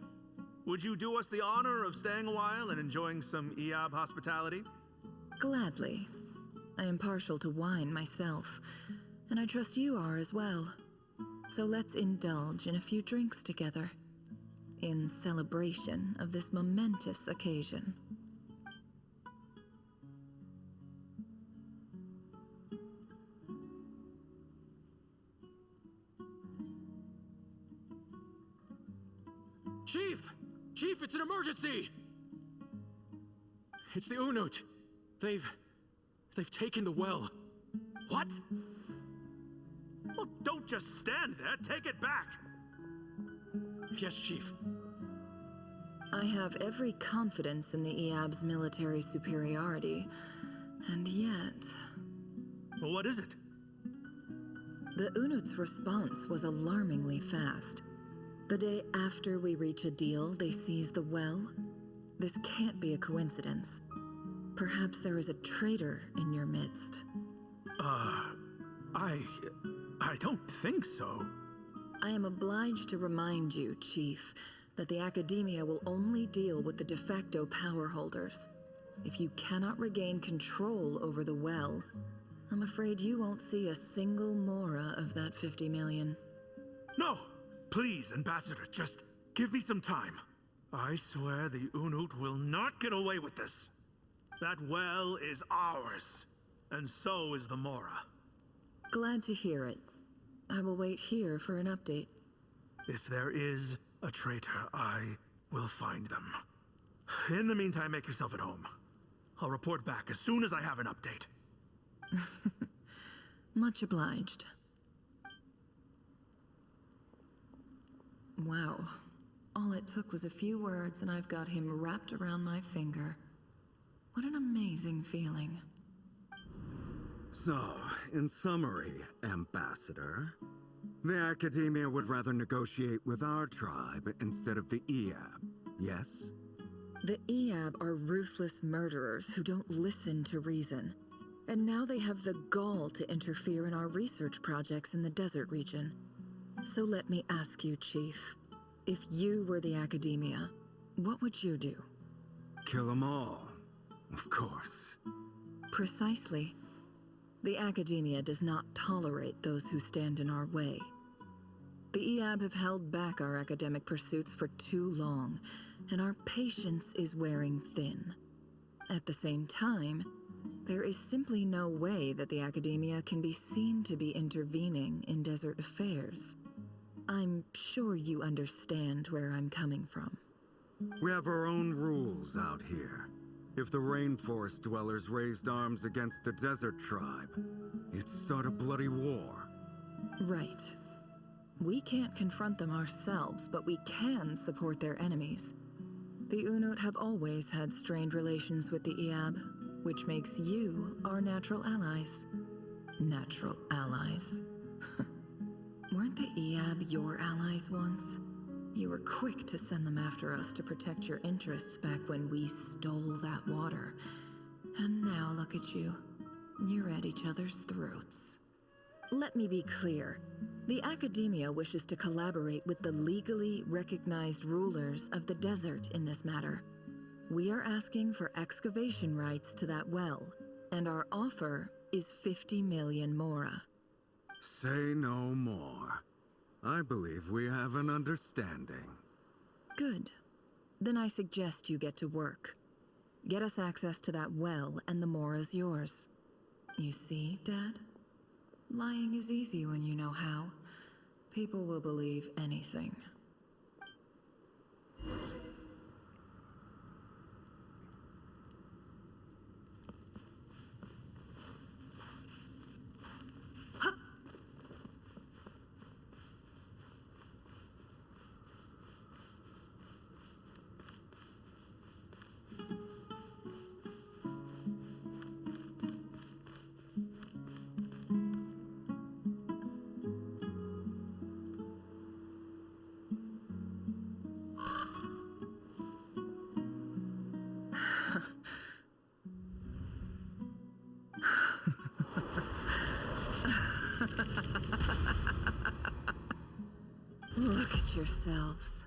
Would you do us the honor of staying a while and enjoying some Eab hospitality? Gladly. I am partial to wine myself, and I trust you are as well. So let's indulge in a few drinks together, in celebration of this momentous occasion. Chief! Chief, it's an emergency! It's the Unut. They've taken the well. What? Well, don't just stand there. Take it back. Yes, Chief. I have every confidence in the Eab's military superiority, and yet... Well, what is it? The Unut's response was alarmingly fast. The day after we reach a deal, they seize the well. This can't be a coincidence. Perhaps there is a traitor in your midst. I don't think so. I am obliged to remind you, Chief, that the Academia will only deal with the de facto power holders. If you cannot regain control over the well, I'm afraid you won't see a single mora of that 50 million. No! Please, Ambassador, just give me some time. I swear the Unut will not get away with this. That well is ours, and so is the Mora. Glad to hear it. I will wait here for an update. If there is a traitor, I will find them. In the meantime, make yourself at home. I'll report back as soon as I have an update. Much obliged. Wow. All it took was a few words and I've got him wrapped around my finger. What an amazing feeling. So, in summary, Ambassador, the Academia would rather negotiate with our tribe instead of the Eab, yes? The Eab are ruthless murderers who don't listen to reason. And now they have the gall to interfere in our research projects in the desert region. So let me ask you, Chief, if you were the Academia, what would you do? Kill them all, of course. Precisely. The Academia does not tolerate those who stand in our way. The Eab have held back our academic pursuits for too long, and our patience is wearing thin. At the same time, there is simply no way that the Academia can be seen to be intervening in desert affairs. I'm sure you understand where I'm coming from. We have our own rules out here. If the rainforest dwellers raised arms against a desert tribe, it'd start a bloody war. Right. We can't confront them ourselves, but we can support their enemies. The Unut have always had strained relations with the Eab, which makes you our natural allies. Natural allies? Weren't the Eab your allies once? You were quick to send them after us to protect your interests back when we stole that water. And now look at you. You're at each other's throats. Let me be clear. The Academia wishes to collaborate with the legally recognized rulers of the desert in this matter. We are asking for excavation rights to that well, and our offer is 50 million mora. Say no more. I believe we have an understanding. Good. Then I suggest you get to work. Get us access to that well, and the mora's yours. You see, Dad? Lying is easy when you know how. People will believe anything. Look at yourselves.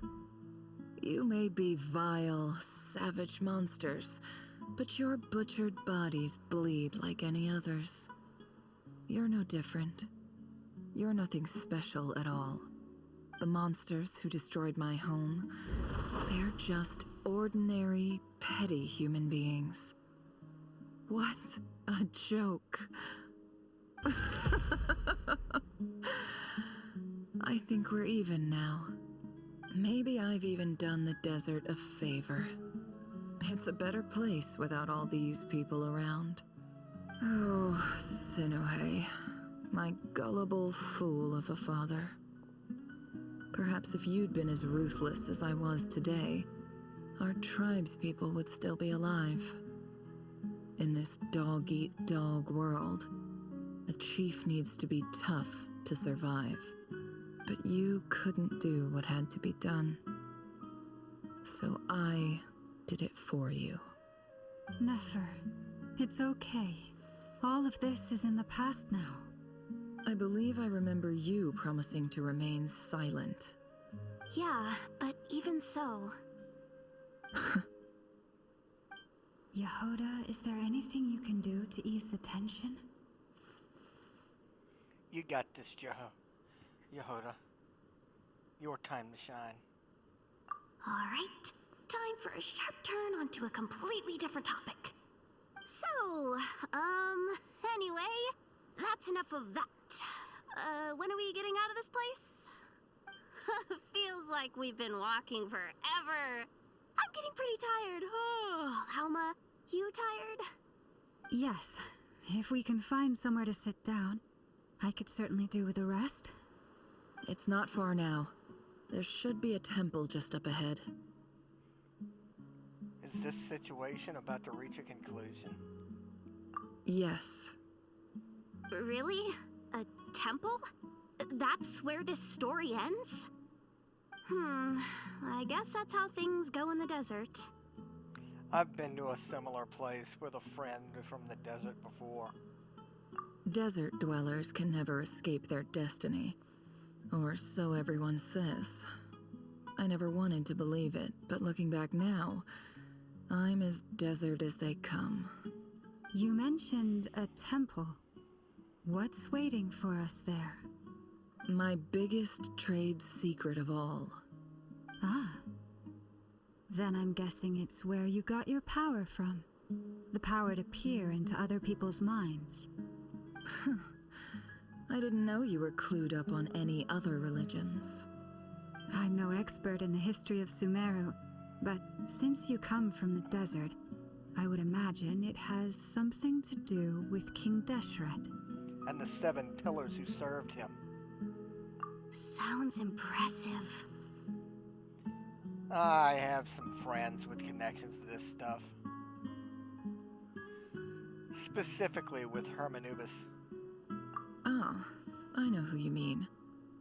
You may be vile, savage monsters, but your butchered bodies bleed like any others. You're no different. You're nothing special at all. The monsters who destroyed my home, they're just ordinary, petty human beings. What a joke. I think we're even now. Maybe I've even done the desert a favor. It's a better place without all these people around. Oh, Sinuhe, my gullible fool of a father. Perhaps if you'd been as ruthless as I was today, our tribespeople would still be alive. In this dog-eat-dog world, a chief needs to be tough to survive. But you couldn't do what had to be done. So I did it for you. Nefer, it's okay. All of this is in the past now. I believe I remember you promising to remain silent. Yeah, but even so... Yehoda, is there anything you can do to ease the tension? You got this, Yehoda. Your time to shine. Alright, time for a sharp turn onto a completely different topic. So, anyway, that's enough of that. When are we getting out of this place? Feels like we've been walking forever. I'm getting pretty tired. Oh, Alma, you tired? Yes. If we can find somewhere to sit down, I could certainly do with a rest. It's not far now. There should be a temple just up ahead. Is this situation about to reach a conclusion? Yes. Really? A temple? That's where this story ends? I guess that's how things go in the desert. I've been to a similar place with a friend from the desert before. Desert dwellers can never escape their destiny. Or so everyone says. I never wanted to believe it, but looking back now, I'm as desert as they come. You mentioned a temple. What's waiting for us there? My biggest trade secret of all. Ah. Then I'm guessing it's where you got your power from. The power to peer into other people's minds. I didn't know you were clued up on any other religions. I'm no expert in the history of Sumeru, but since you come from the desert, I would imagine it has something to do with King Deshret. And the 7 pillars who served him. Sounds impressive. I have some friends with connections to this stuff. Specifically with Hermanubis. Ah, I know who you mean.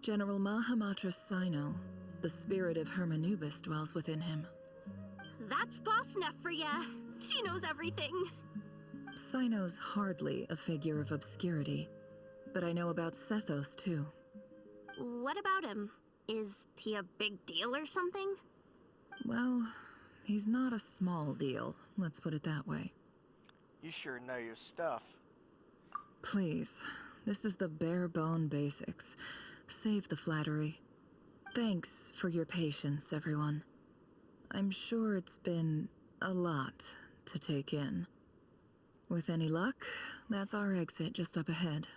General Mahamatra Sino. The spirit of Hermanubis dwells within him. That's Boss Neff for ya. She knows everything. Sino's hardly a figure of obscurity, but I know about Sethos too. what about him? Is he a big deal or something? Well, he's not a small deal, let's put it that way. You sure know your stuff. Please, this is the bare bone basics. Save the flattery. Thanks for your patience, everyone. I'm sure it's been a lot to take in. With any luck, that's our exit just up ahead.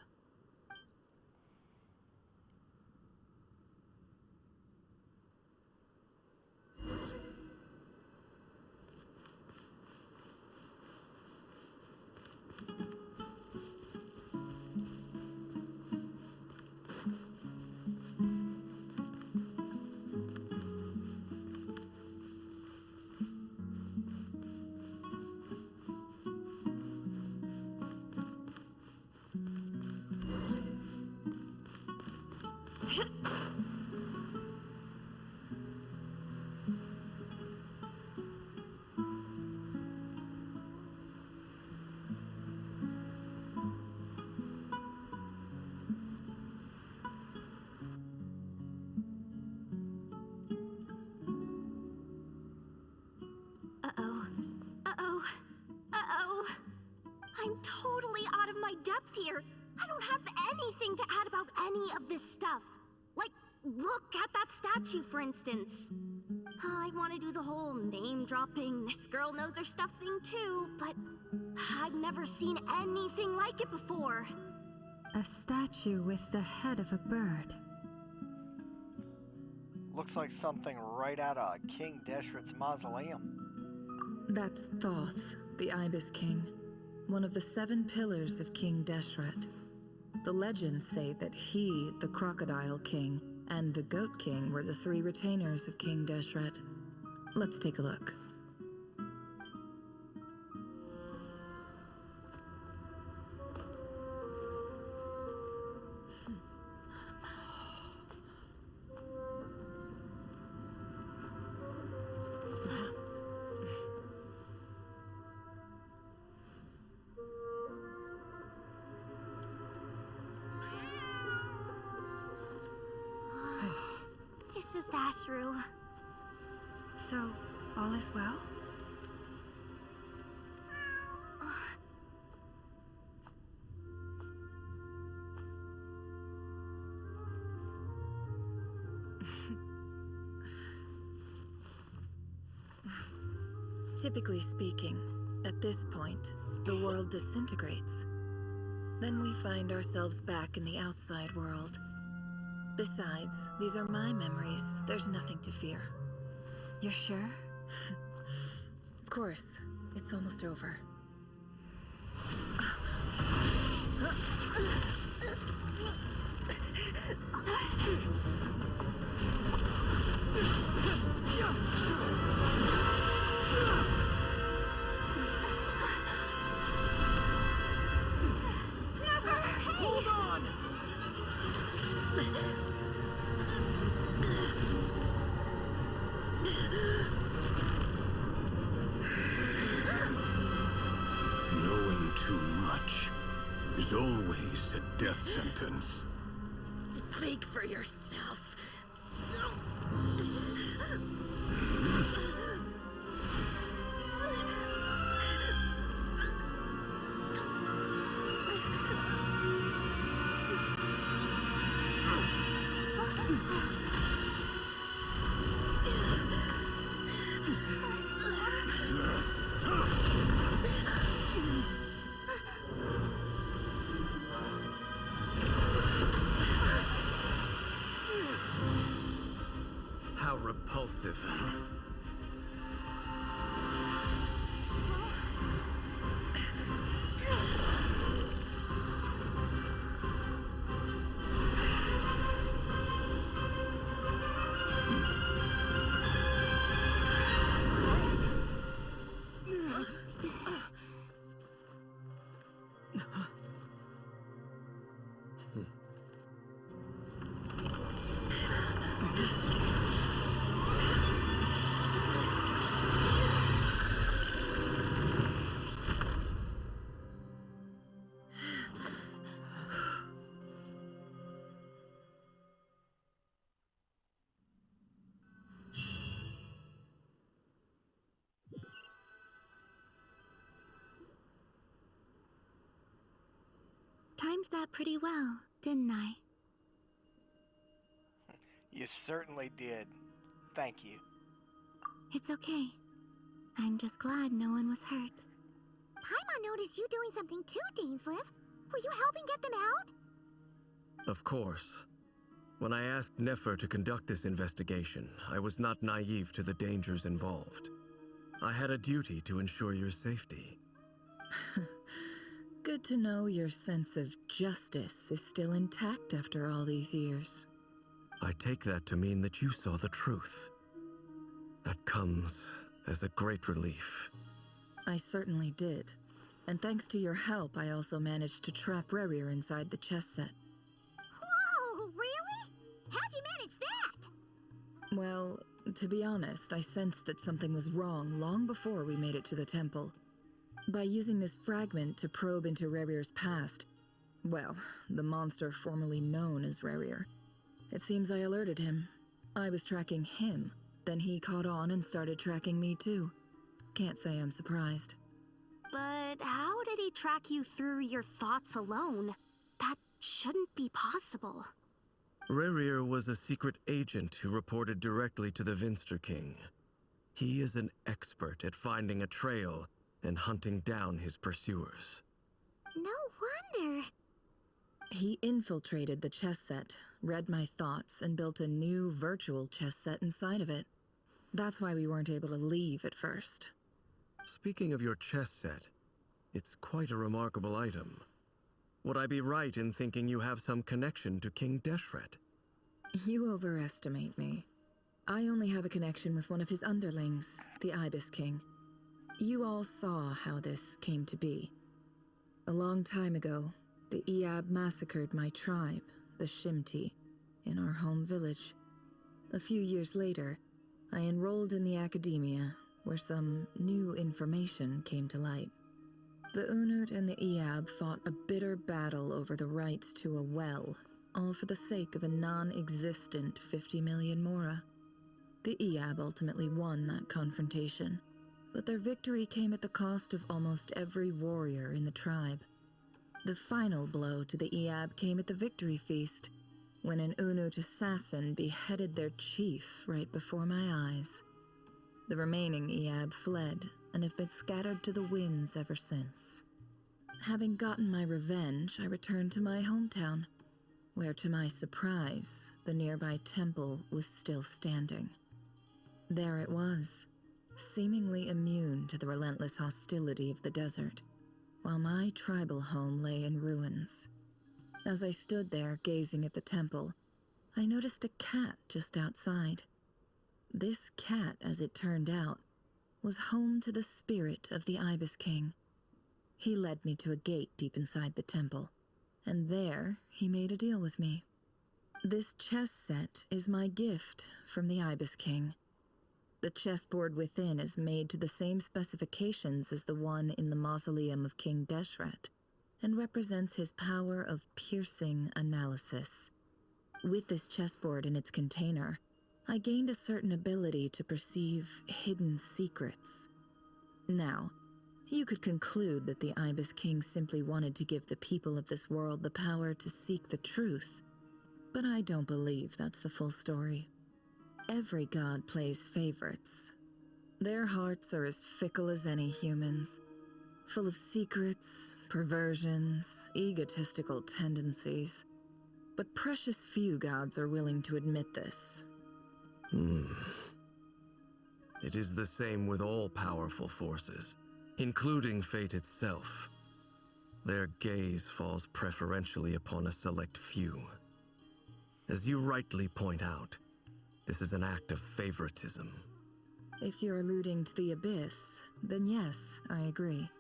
I'm totally out of my depth here. I don't have anything to add about any of this stuff. Like, look at that statue, for instance. I want to do the whole name-dropping, this girl knows her stuff thing too, but I've never seen anything like it before. A statue with the head of a bird. Looks like something right out of King Deshret's mausoleum. That's Thoth, the Ibis King, one of the 7 pillars of King Deshret. The legends say that he, the Crocodile King, and the Goat King were the 3 retainers of King Deshret. Let's take a look. It's just Ashru. So, all is well? Typically speaking, at this point, the world disintegrates. Then we find ourselves back in the outside world. Besides, these are my memories. There's nothing to fear. You're sure? Of course. It's almost over. Hold on! Knowing too much is always a death sentence. Speak for yourself. How repulsive. timed that pretty well, didn't I? You certainly did. Thank you. It's okay. I'm just glad no one was hurt. Paimon noticed you doing something too, Dainsleif. Were you helping get them out? Of course. When I asked Nefer to conduct this investigation, I was not naive to the dangers involved. I had a duty to ensure your safety. Good to know your sense of justice is still intact after all these years. I take that to mean that you saw the truth. That comes as a great relief. I certainly did. And thanks to your help, I also managed to trap Rerir inside the chess set. Whoa, really? How'd you manage that? Well, to be honest, I sensed that something was wrong long before we made it to the temple. By using this fragment to probe into Rerir's past, well, the monster formerly known as Rerir, it seems I alerted him. I was tracking him, then he caught on and started tracking me too. Can't say I'm surprised. But how did he track you through your thoughts alone? That shouldn't be possible. Rerir was a secret agent who reported directly to the Vinster King. He is an expert at finding a trail and hunting down his pursuers. No wonder. He infiltrated the chess set, read my thoughts, and built a new virtual chess set inside of it. That's why we weren't able to leave at first. Speaking of your chess set, it's quite a remarkable item. Would I be right in thinking you have some connection to King Deshret? You overestimate me. I only have a connection with one of his underlings, the Ibis King. You all saw how this came to be. A long time ago, the Iab massacred my tribe, the Shimti, in our home village. A few years later, I enrolled in the academia, where some new information came to light. The Unut and the Iab fought a bitter battle over the rights to a well, all for the sake of a non-existent 50 million Mora. The Iab ultimately won that confrontation, but their victory came at the cost of almost every warrior in the tribe. The final blow to the Iab came at the victory feast, when an Unut assassin beheaded their chief right before my eyes. The remaining Iab fled and have been scattered to the winds ever since. Having gotten my revenge, I returned to my hometown, where to my surprise, the nearby temple was still standing. There it was, seemingly immune to the relentless hostility of the desert, while my tribal home lay in ruins. As I stood there gazing at the temple, I noticed a cat just outside. This cat, as it turned out, was home to the spirit of the Ibis King. He led me to a gate deep inside the temple, and there he made a deal with me. This chess set is my gift from the Ibis King. The chessboard within is made to the same specifications as the one in the mausoleum of King Deshret, and represents his power of piercing analysis. With this chessboard in its container, I gained a certain ability to perceive hidden secrets. Now, you could conclude that the Ibis King simply wanted to give the people of this world the power to seek the truth, but I don't believe that's the full story. Every god plays favorites. Their hearts are as fickle as any human's, full of secrets, perversions, egotistical tendencies. But precious few gods are willing to admit this. It is the same with all powerful forces, including fate itself. Their gaze falls preferentially upon a select few. As you rightly point out, this is an act of favoritism. If you're alluding to the Abyss, then yes, I agree.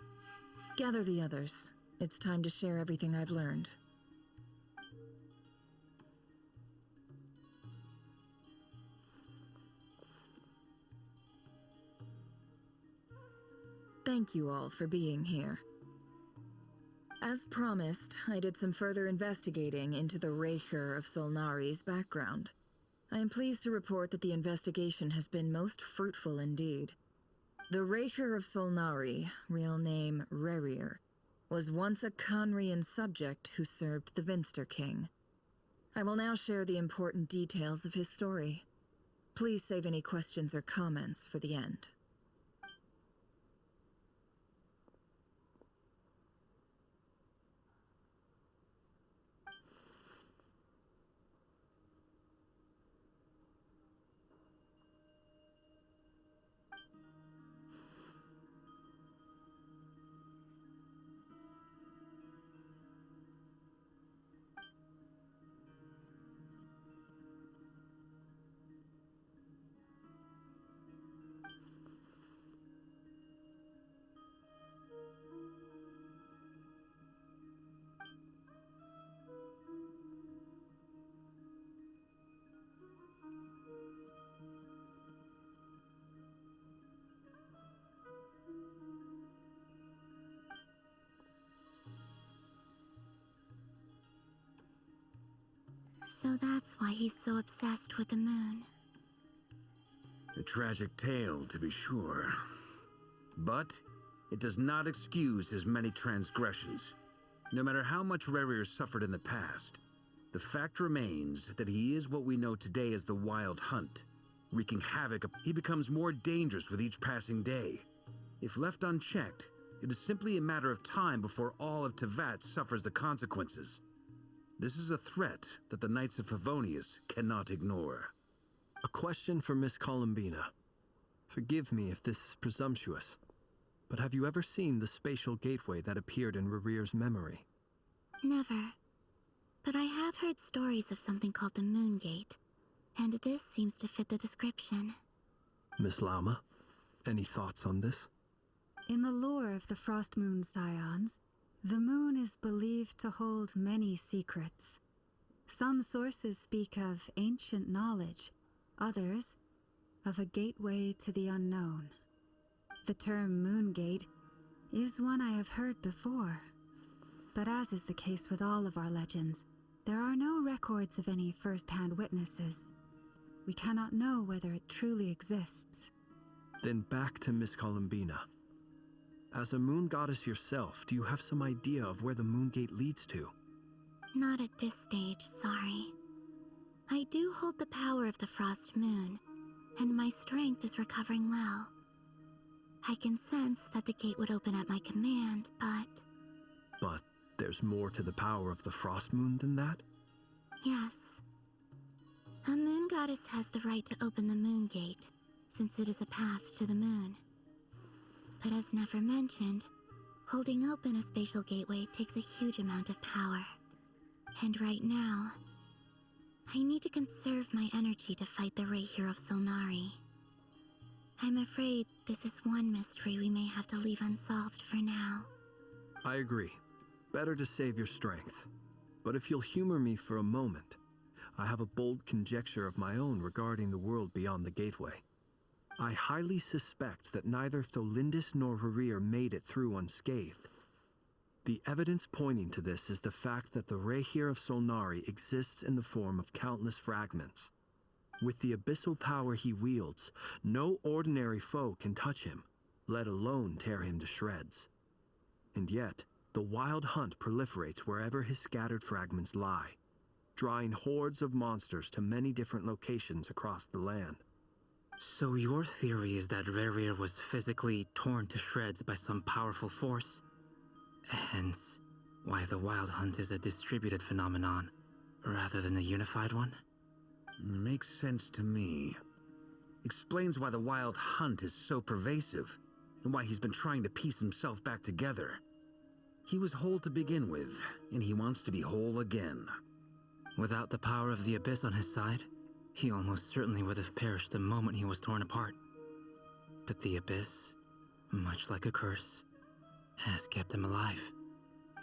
Gather the others. It's time to share everything I've learned. Thank you all for being here. As promised, I did some further investigating into the Rerir of Solnari's background. I am pleased to report that the investigation has been most fruitful indeed. The Rerir of Solnari, real name Rerir, was once a Conrian subject who served the Vinster King. I will now share the important details of his story. Please save any questions or comments for the end. So that's why he's so obsessed with the moon. A tragic tale, to be sure. But it does not excuse his many transgressions. No matter how much Rerir suffered in the past, the fact remains that he is what we know today as the Wild Hunt. Wreaking havoc, he becomes more dangerous with each passing day. If left unchecked, it is simply a matter of time before all of Teyvat suffers the consequences. This is a threat that the Knights of Favonius cannot ignore. A question for Miss Columbina. Forgive me if this is presumptuous, but have you ever seen the spatial gateway that appeared in Rerir's memory? Never. But I have heard stories of something called the Moon Gate, and this seems to fit the description. Miss Lama, any thoughts on this? In the lore of the Frost Moon Scions, the moon is believed to hold many secrets. Some sources speak of ancient knowledge, others of a gateway to the unknown. The term Moon Gate is one I have heard before, but as is the case with all of our legends, there are no records of any first-hand witnesses. We cannot know whether it truly exists. Then back to Miss Columbina. As a moon goddess yourself, do you have some idea of where the Moon Gate leads to? Not at this stage, sorry. I do hold the power of the Frost Moon, and my strength is recovering well. I can sense that the gate would open at my command, but... But there's more to the power of the Frost Moon than that? Yes. A moon goddess has the right to open the Moon Gate, since it is a path to the moon. But as Nefer mentioned, holding open a spatial gateway takes a huge amount of power. And right now, I need to conserve my energy to fight the Rerir of Solnari. I'm afraid this is one mystery we may have to leave unsolved for now. I agree. Better to save your strength. But if you'll humor me for a moment, I have a bold conjecture of my own regarding the world beyond the gateway. I highly suspect that neither Tholindis nor Rerir made it through unscathed. The evidence pointing to this is the fact that the Rerir of Solnari exists in the form of countless fragments. With the abyssal power he wields, no ordinary foe can touch him, let alone tear him to shreds. And yet, the Wild Hunt proliferates wherever his scattered fragments lie, drawing hordes of monsters to many different locations across the land. So your theory is that Rerir was physically torn to shreds by some powerful force? Hence, why the Wild Hunt is a distributed phenomenon, rather than a unified one? Makes sense to me. Explains why the Wild Hunt is so pervasive, and why he's been trying to piece himself back together. He was whole to begin with, and he wants to be whole again. Without the power of the Abyss on his side, he almost certainly would have perished the moment he was torn apart. But the Abyss, much like a curse, has kept him alive.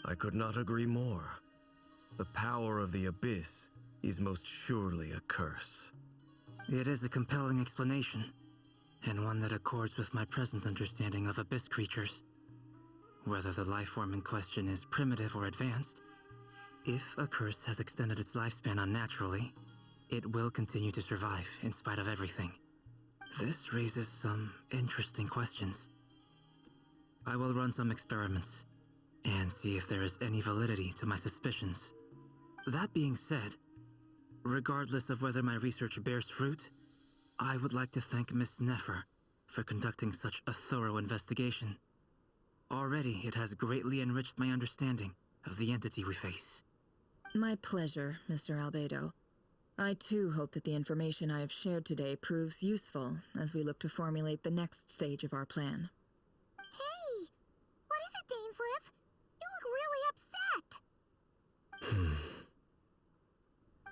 I could not agree more. The power of the Abyss is most surely a curse. It is a compelling explanation, and one that accords with my present understanding of Abyss creatures. Whether the life form in question is primitive or advanced, if a curse has extended its lifespan unnaturally, it will continue to survive in spite of everything. This raises some interesting questions. I will run some experiments, and see if there is any validity to my suspicions. That being said, regardless of whether my research bears fruit, I would like to thank Miss Nefer for conducting such a thorough investigation. Already, it has greatly enriched my understanding of the entity we face. My pleasure, Mr. Albedo. I too hope that the information I have shared today proves useful as we look to formulate the next stage of our plan. Hey! What is it, Dainsleif? You look really upset!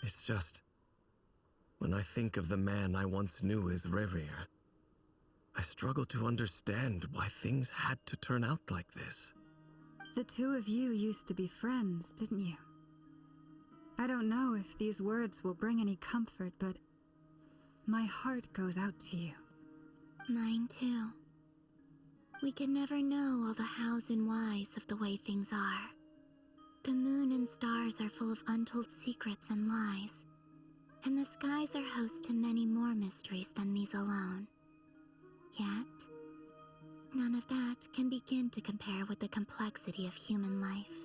It's just... when I think of the man I once knew as Rerir, I struggle to understand why things had to turn out like this. The two of you used to be friends, didn't you? I don't know if these words will bring any comfort, but my heart goes out to you. Mine too. We can never know all the hows and whys of the way things are. The moon and stars are full of untold secrets and lies, and the skies are host to many more mysteries than these alone. Yet, none of that can begin to compare with the complexity of human life.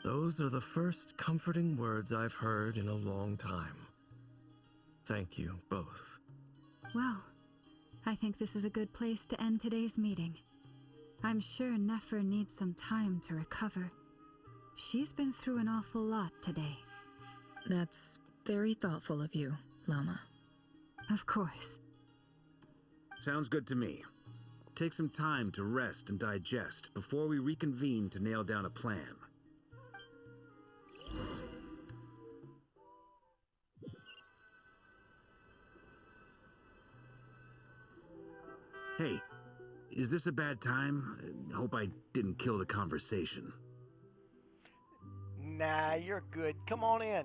Those are the first comforting words I've heard in a long time. Thank you, both. Well, I think this is a good place to end today's meeting. I'm sure Nefer needs some time to recover. She's been through an awful lot today. That's very thoughtful of you, Lama. Of course. Sounds good to me. Take some time to rest and digest before we reconvene to nail down a plan. Hey, is this a bad time? Hope I didn't kill the conversation. Nah, you're good. Come on in.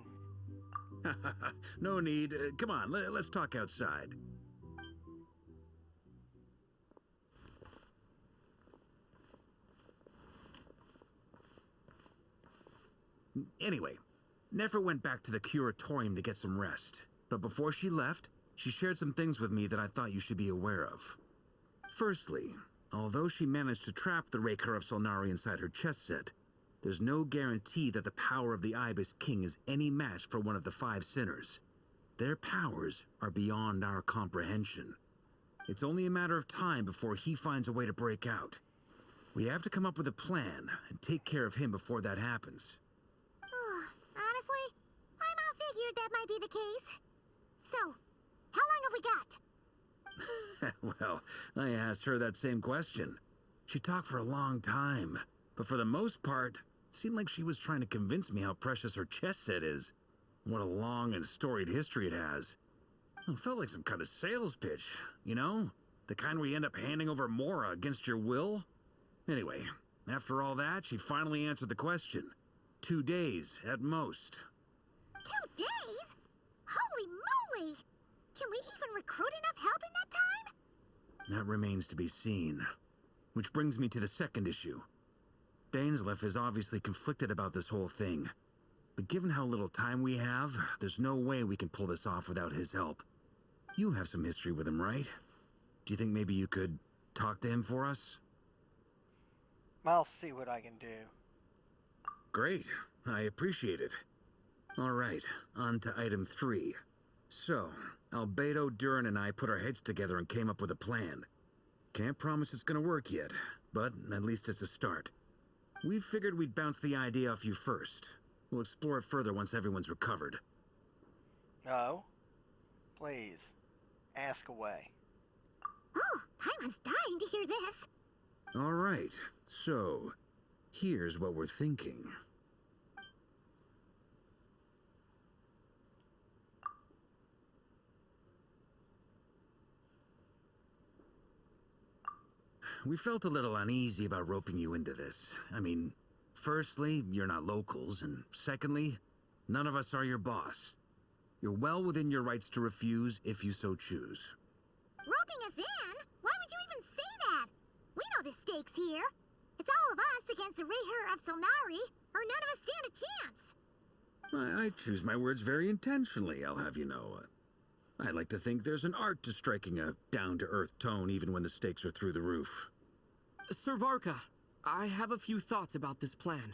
No need. Come on, let's talk outside. Anyway, Nefer went back to the curatorium to get some rest. But before she left, she shared some things with me that I thought you should be aware of. Firstly, although she managed to trap the Rerir of Solnari inside her chess set, there's no guarantee that the power of the Ibis King is any match for one of the 5 sinners. Their powers are beyond our comprehension. It's only a matter of time before he finds a way to break out. We have to come up with a plan and take care of him before that happens. Honestly, I about figured that might be the case. So, how long have we got? Well, I asked her that same question. She talked for a long time, but for the most part, it seemed like she was trying to convince me how precious her chess set is. What a long and storied history it has. It felt like some kind of sales pitch, you know? The kind where you end up handing over Mora against your will? Anyway, after all that, she finally answered the question. 2 days, at most. 2 days? Holy moly! Can we even recruit enough help in that time? That remains to be seen. Which brings me to the second issue. Dainsleif is obviously conflicted about this whole thing. But given how little time we have, there's no way we can pull this off without his help. You have some history with him, right? Do you think maybe you could talk to him for us? I'll see what I can do. Great. I appreciate it. All right, on to item 3. So, Albedo, Durin, and I put our heads together and came up with a plan. Can't promise it's gonna work yet, but at least it's a start. We figured we'd bounce the idea off you first. We'll explore it further once everyone's recovered. No? Please, ask away. Oh, Paimon's dying to hear this. All right, so here's what we're thinking. We felt a little uneasy about roping you into this. I mean, firstly, you're not locals, and secondly, none of us are your boss. You're well within your rights to refuse if you so choose. Roping us in? Why would you even say that? We know the stakes here. It's all of us against the Rerir of Solnari, or none of us stand a chance. I choose my words very intentionally, I'll have you know. I like to think there's an art to striking a down-to-earth tone even when the stakes are through the roof. Sir Varka, I have a few thoughts about this plan.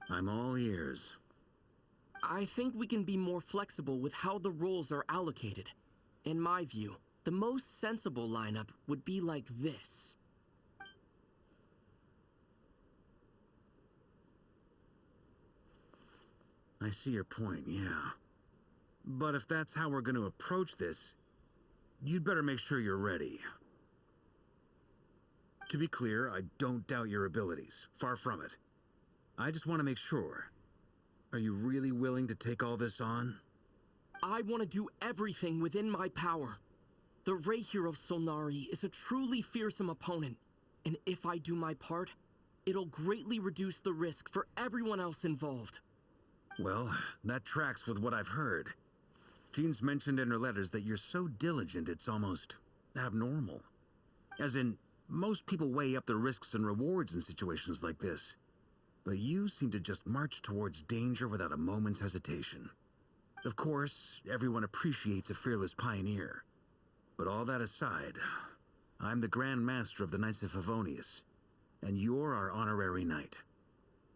I'm all ears. I think we can be more flexible with how the roles are allocated. In my view, the most sensible lineup would be like this. I see your point, yeah. But if that's how we're going to approach this, you'd better make sure you're ready. To be clear, I don't doubt your abilities. Far from it. I just want to make sure. Are you really willing to take all this on? I want to do everything within my power. The Rerir of Solnari is a truly fearsome opponent, and if I do my part, it'll greatly reduce the risk for everyone else involved. Well, that tracks with what I've heard. Jean's mentioned in her letters that you're so diligent it's almost abnormal. As in, most people weigh up the risks and rewards in situations like this. But you seem to just march towards danger without a moment's hesitation. Of course, everyone appreciates a fearless pioneer. But all that aside, I'm the Grand Master of the Knights of Favonius, and you're our honorary knight.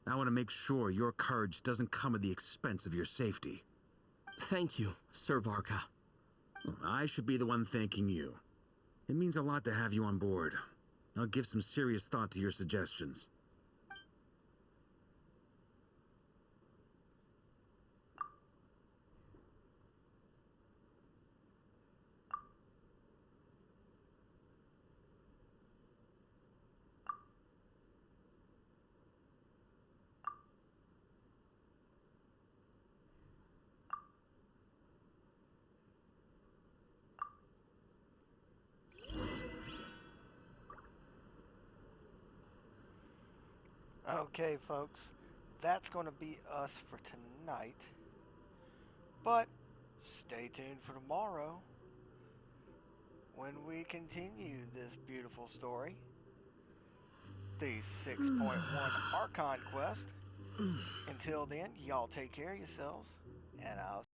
I want to make sure your courage doesn't come at the expense of your safety. Thank you, Sir Varka. I should be the one thanking you. It means a lot to have you on board. I'll give some serious thought to your suggestions. Okay, folks, that's going to be us for tonight. But stay tuned for tomorrow when we continue this beautiful story. The 6.1 Archon quest. Until then, y'all take care of yourselves, and I'll